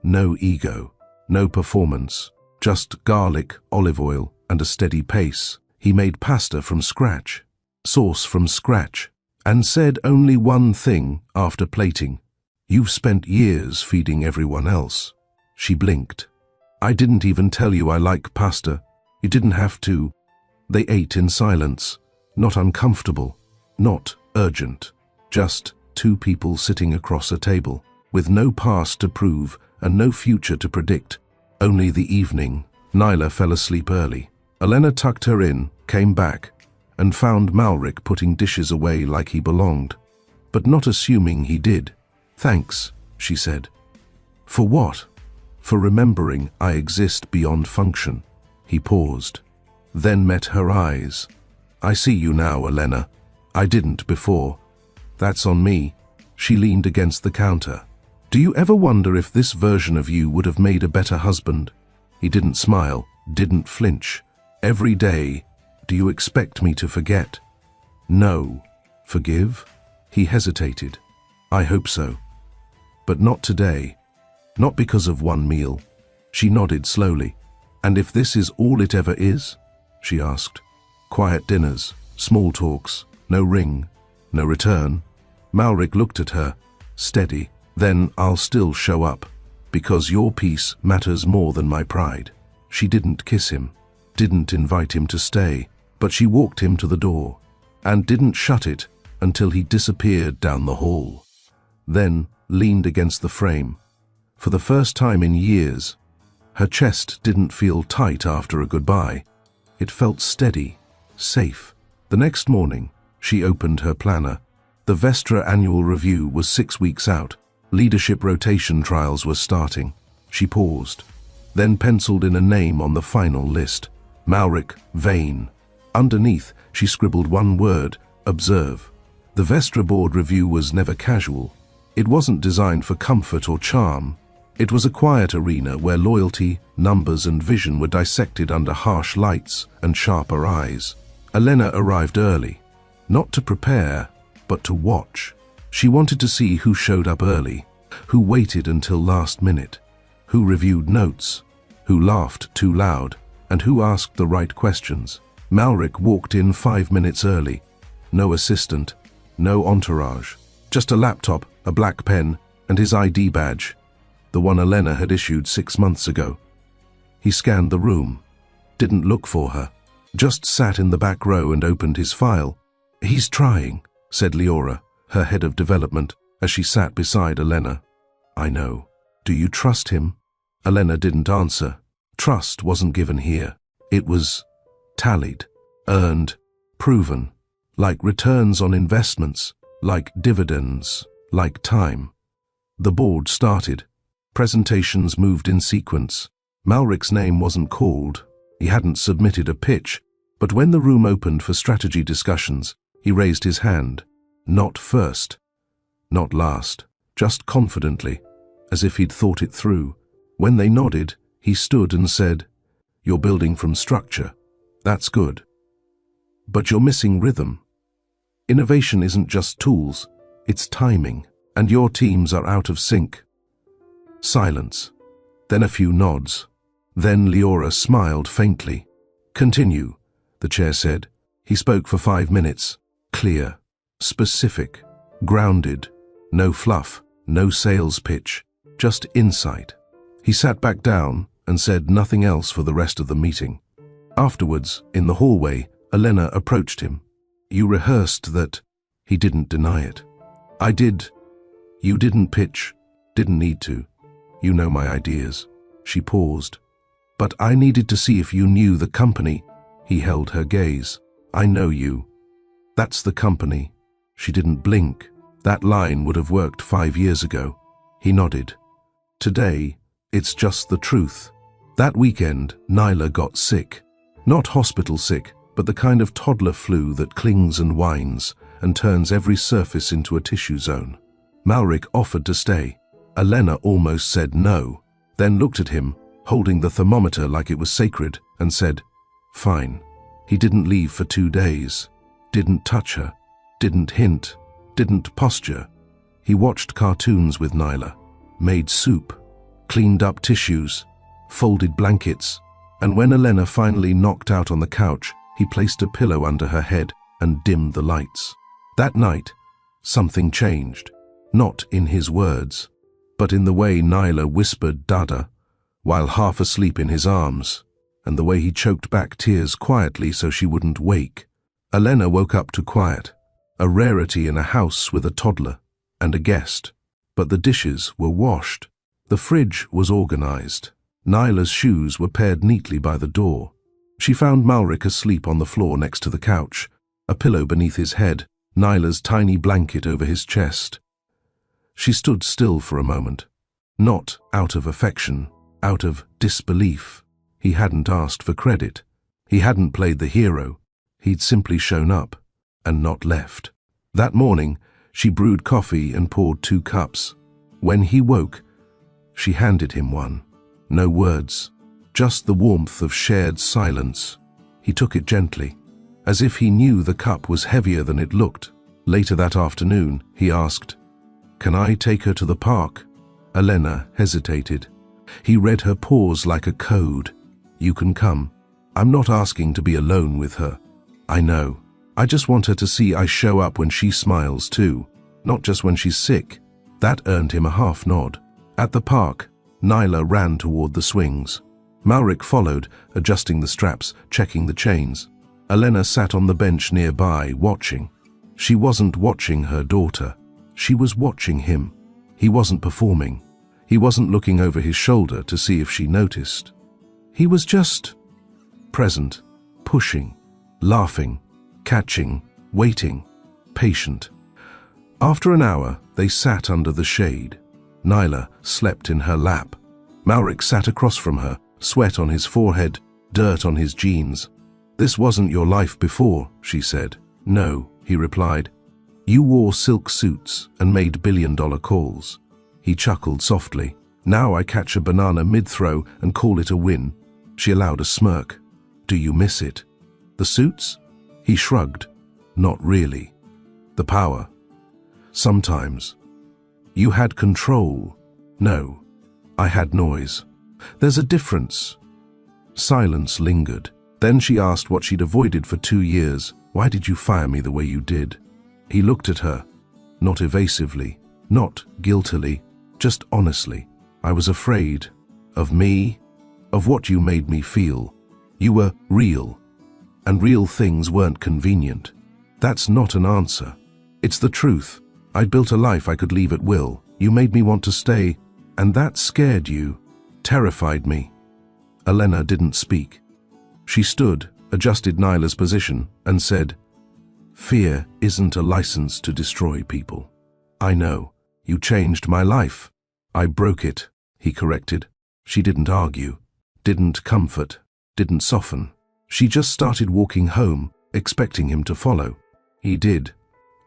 No ego, no performance, just garlic, olive oil, and a steady pace. He made pasta from scratch, sauce from scratch, and said only one thing after plating. You've spent years feeding everyone else. She blinked. I didn't even tell you I like pasta. You didn't have to. They ate in silence, not uncomfortable, not urgent. Just 2 people sitting across a table, with no past to prove and no future to predict. Only the evening. Nyla fell asleep early. Elena tucked her in, came back, and found Malric putting dishes away like he belonged, but not assuming he did. Thanks, she said. For what? For remembering I exist beyond function. He paused, then met her eyes. I see you now, Elena. I didn't before. That's on me. She leaned against the counter. Do you ever wonder if this version of you would have made a better husband? He didn't smile, didn't flinch. Every day, do you expect me to forget? No. Forgive? He hesitated. I hope so. But not today. Not because of one meal. She nodded slowly. And if this is all it ever is? She asked. Quiet dinners, small talks, no ring, no return. Malric looked at her, steady. Then I'll still show up, because your peace matters more than my pride. She didn't kiss him, didn't invite him to stay, but she walked him to the door, and didn't shut it until he disappeared down the hall. Then leaned against the frame. For the first time in years, her chest didn't feel tight after a goodbye. It felt steady, safe. The next morning, she opened her planner. The Vestra annual review was 6 weeks out. Leadership rotation trials were starting. She paused, then penciled in a name on the final list. Malric Vane. Underneath, she scribbled one word, observe. The Vestra board review was never casual. It wasn't designed for comfort or charm. It was a quiet arena where loyalty, numbers, and vision were dissected under harsh lights and sharper eyes. Elena arrived early. Not to prepare, but to watch. She wanted to see who showed up early, who waited until last minute, who reviewed notes, who laughed too loud, and who asked the right questions. Malric walked in 5 minutes early. No assistant, no entourage, just a laptop, a black pen, and his ID badge, the one Elena had issued 6 months ago. He scanned the room, didn't look for her, just sat in the back row and opened his file. "He's trying," said Leora, her head of development, as she sat beside Elena. "I know. Do you trust him?" Elena didn't answer. Trust wasn't given here. It was tallied, earned, proven, like returns on investments, like dividends, like time. The board started. Presentations moved in sequence. Malric's name wasn't called. He hadn't submitted a pitch, but when the room opened for strategy discussions, he raised his hand. Not first, not last, just confidently, as if he'd thought it through. When they nodded, he stood and said, "You're building from structure. That's good. But you're missing rhythm. Innovation isn't just tools, it's timing, and your teams are out of sync." Silence. Then a few nods. Then Leora smiled faintly. "Continue," the chair said. He spoke for 5 minutes. Clear, specific, grounded, no fluff, no sales pitch, just insight. He sat back down and said nothing else for the rest of the meeting. Afterwards, in the hallway, Elena approached him. "You rehearsed that." He didn't deny it. "I did. You didn't pitch. Didn't need to. You know my ideas." She paused. "But I needed to see if you knew the company." He held her gaze. "I know you. That's the company." She didn't blink. That line would have worked 5 years ago. He nodded. "Today, it's just the truth. That weekend, Nyla got sick. Not hospital sick, but the kind of toddler flu that clings and whines and turns every surface into a tissue zone. Malric offered to stay. Elena almost said no, then looked at him, holding the thermometer like it was sacred, and said, "Fine." He didn't leave for 2 days. Didn't touch her. Didn't hint. Didn't posture. He watched cartoons with Nyla, made soup, cleaned up tissues, folded blankets, and when Elena finally knocked out on the couch, he placed a pillow under her head and dimmed the lights. That night, something changed. Not in his words, but in the way Nyla whispered "Dada," while half asleep in his arms, and the way he choked back tears quietly so she wouldn't wake. Elena woke up to quiet, a rarity in a house with a toddler and a guest. But the dishes were washed. The fridge was organized. Nyla's shoes were paired neatly by the door. She found Malric asleep on the floor next to the couch, a pillow beneath his head, Nyla's tiny blanket over his chest. She stood still for a moment, not out of affection, out of disbelief. He hadn't asked for credit. He hadn't played the hero. He'd simply shown up and not left. That morning, she brewed coffee and poured 2 cups. When he woke, she handed him one. No words, just the warmth of shared silence. He took it gently, as if he knew the cup was heavier than it looked. Later that afternoon, he asked, "Can I take her to the park?" Elena hesitated. He read her pause like a code. "You can come. I'm not asking to be alone with her. I know. I just want her to see I show up when she smiles too, not just when she's sick." That earned him a half nod. At the park, Nyla ran toward the swings. Malric followed, adjusting the straps, checking the chains. Elena sat on the bench nearby, watching. She wasn't watching her daughter. She was watching him. He wasn't performing. He wasn't looking over his shoulder to see if she noticed. He was just present, pushing, laughing, catching, waiting, patient. After an hour, they sat under the shade. Nyla slept in her lap. Malric sat across from her, sweat on his forehead, dirt on his jeans. "This wasn't your life before," she said. "No," he replied. "You wore silk suits and made billion-dollar calls." He chuckled softly. "Now I catch a banana mid-throw and call it a win." She allowed a smirk. "Do you miss it?" "The suits?" He shrugged. Not really. The power. Sometimes. You had control. No. I had noise. There's a difference. Silence lingered. Then she asked what she'd avoided for 2 years. Why did you fire me the way you did? He looked at her. Not evasively. Not guiltily. Just honestly. I was afraid. Of me. Of what you made me feel. You were real. And real things weren't convenient. That's not an answer. It's the truth. I'd built a life I could leave at will. You made me want to stay. And that scared you. Terrified me. Elena didn't speak. She stood, adjusted Nyla's position, and said, "Fear isn't a license to destroy people. I know. You changed my life." "I broke it," he corrected. She didn't argue, didn't comfort, didn't soften. She just started walking home, expecting him to follow. He did.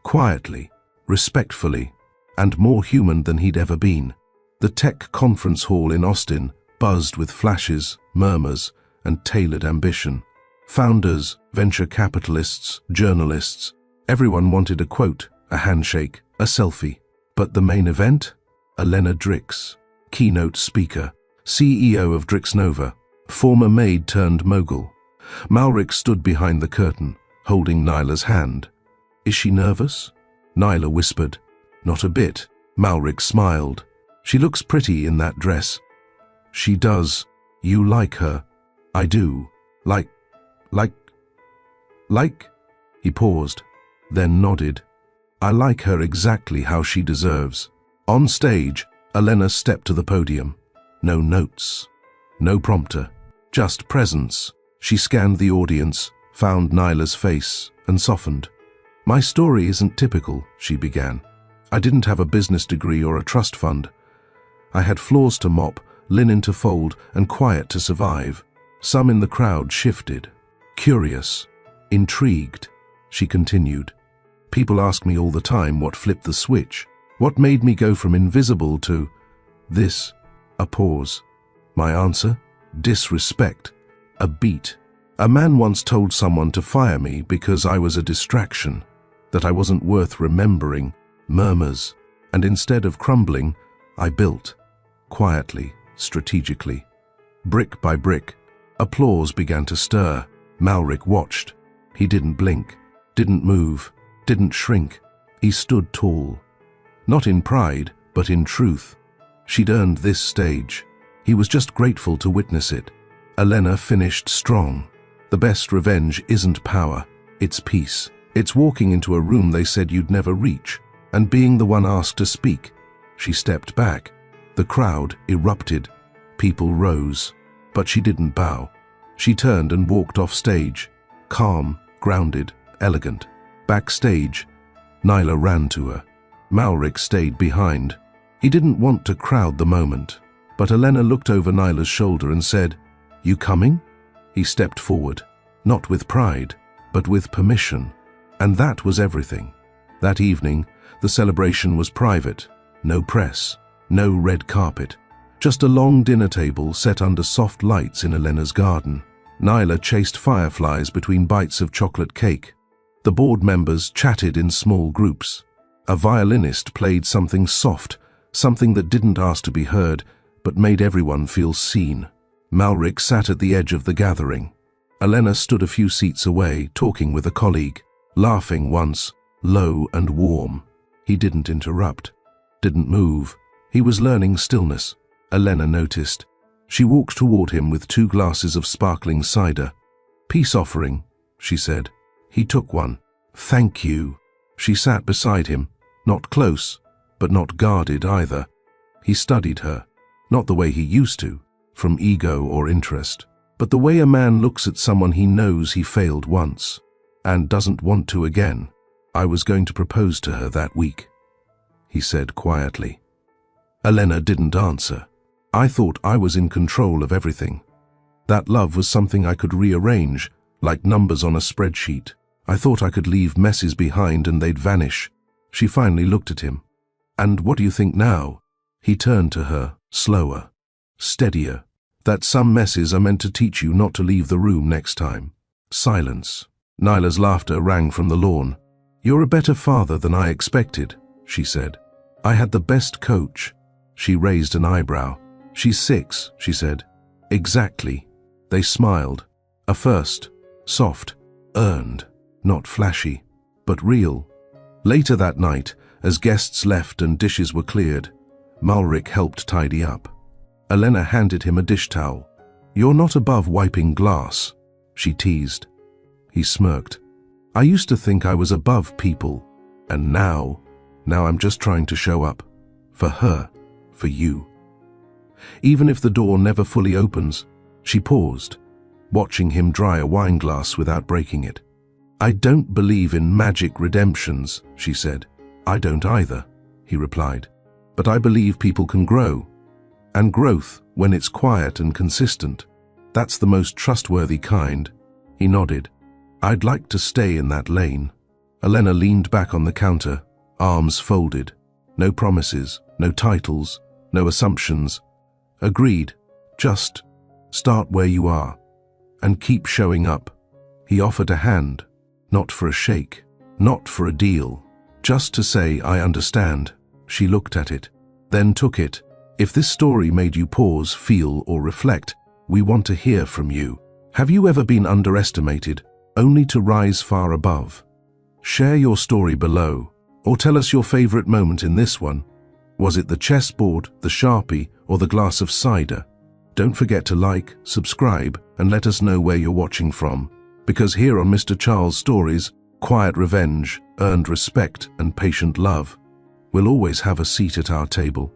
Quietly, respectfully, and more human than he'd ever been. The tech conference hall in Austin buzzed with flashes, murmurs, and tailored ambition. Founders, venture capitalists, journalists, everyone wanted a quote, a handshake, a selfie. But the main event? Elena Drix, keynote speaker, CEO of Drixnova, former Maid turned mogul. Malric stood behind the curtain, holding Nyla's hand. "Is she nervous?" Nyla whispered. "Not a bit." Malric smiled. "She looks pretty in that dress." "She does. You like her." "I do. Like? He paused, then nodded. "I like her exactly how she deserves." On stage, Elena stepped to the podium. No notes. No prompter. Just presence. She scanned the audience, found Nyla's face, and softened. "My story isn't typical," she began. "I didn't have a business degree or a trust fund. I had floors to mop, linen to fold, and quiet to survive." Some in the crowd shifted. Curious, intrigued, she continued. "People ask me all the time what flipped the switch, what made me go from invisible to this." A pause. My answer? Disrespect. A beat. A man once told someone to fire me because I was a distraction, that I wasn't worth remembering. Murmurs. And instead of crumbling, I built. Quietly, strategically. Brick by brick. Applause began to stir. Malric watched. He didn't blink, didn't move, didn't shrink. He stood tall. Not in pride, but in truth. She'd earned this stage. He was just grateful to witness it. Elena finished strong. The best revenge isn't power, it's peace. It's walking into a room they said you'd never reach, and being the one asked to speak. She stepped back. The crowd erupted. People rose. But she didn't bow. She turned and walked off stage. Calm, grounded, elegant. Backstage, Nyla ran to her. Malric stayed behind. He didn't want to crowd the moment. But Elena looked over Nyla's shoulder and said, "You coming?" He stepped forward, not with pride, but with permission. And that was everything. That evening, the celebration was private. No press, no red carpet. Just a long dinner table set under soft lights in Elena's garden. Nyla chased fireflies between bites of chocolate cake. The board members chatted in small groups. A violinist played something soft, something that didn't ask to be heard, but made everyone feel seen. Malric sat at the edge of the gathering. Elena stood a few seats away, talking with a colleague, laughing once, low and warm. He didn't interrupt, didn't move. He was learning stillness. Elena noticed. She walked toward him with 2 glasses of sparkling cider. "Peace offering," she said. He took one. "Thank you." She sat beside him, not close, but not guarded either. He studied her, not the way he used to, from ego or interest, but the way a man looks at someone he knows he failed once, and doesn't want to again. "I was going to propose to her that week," he said quietly. Elena didn't answer. "I thought I was in control of everything. That love was something I could rearrange, like numbers on a spreadsheet. I thought I could leave messes behind and they'd vanish." She finally looked at him. "And what do you think now?" He turned to her, slower, steadier. "That some messes are meant to teach you not to leave the room next time." Silence. Nyla's laughter rang from the lawn. "You're a better father than I expected," she said. "I had the best coach." She raised an eyebrow. "She's 6, she said. "Exactly." They smiled. A first, soft, earned, not flashy, but real. Later that night, as guests left and dishes were cleared, Malrik helped tidy up. Elena handed him a dish towel. "You're not above wiping glass," she teased. He smirked. "I used to think I was above people, and now I'm just trying to show up. For her, for you." Even if the door never fully opens, she paused, watching him dry a wine glass without breaking it. "I don't believe in magic redemptions," she said. "I don't either," he replied. "But I believe people can grow. And growth, when it's quiet and consistent, that's the most trustworthy kind." He nodded. "I'd like to stay in that lane." Elena leaned back on the counter, arms folded. No promises, no titles, no assumptions. "Agreed. Just start where you are and keep showing up." He offered a hand, not for a shake, not for a deal, just to say, "I understand." She looked at it, then took it. "If this story made you pause, feel, or reflect, we want to hear from you. Have you ever been underestimated, only to rise far above? Share your story below, or tell us your favorite moment in this one. Was it the chessboard, the Sharpie, or the glass of cider? Don't forget to like, subscribe, and let us know where you're watching from. Because here on Mr. Charles Stories, quiet revenge, earned respect, and patient love, we'll always have a seat at our table.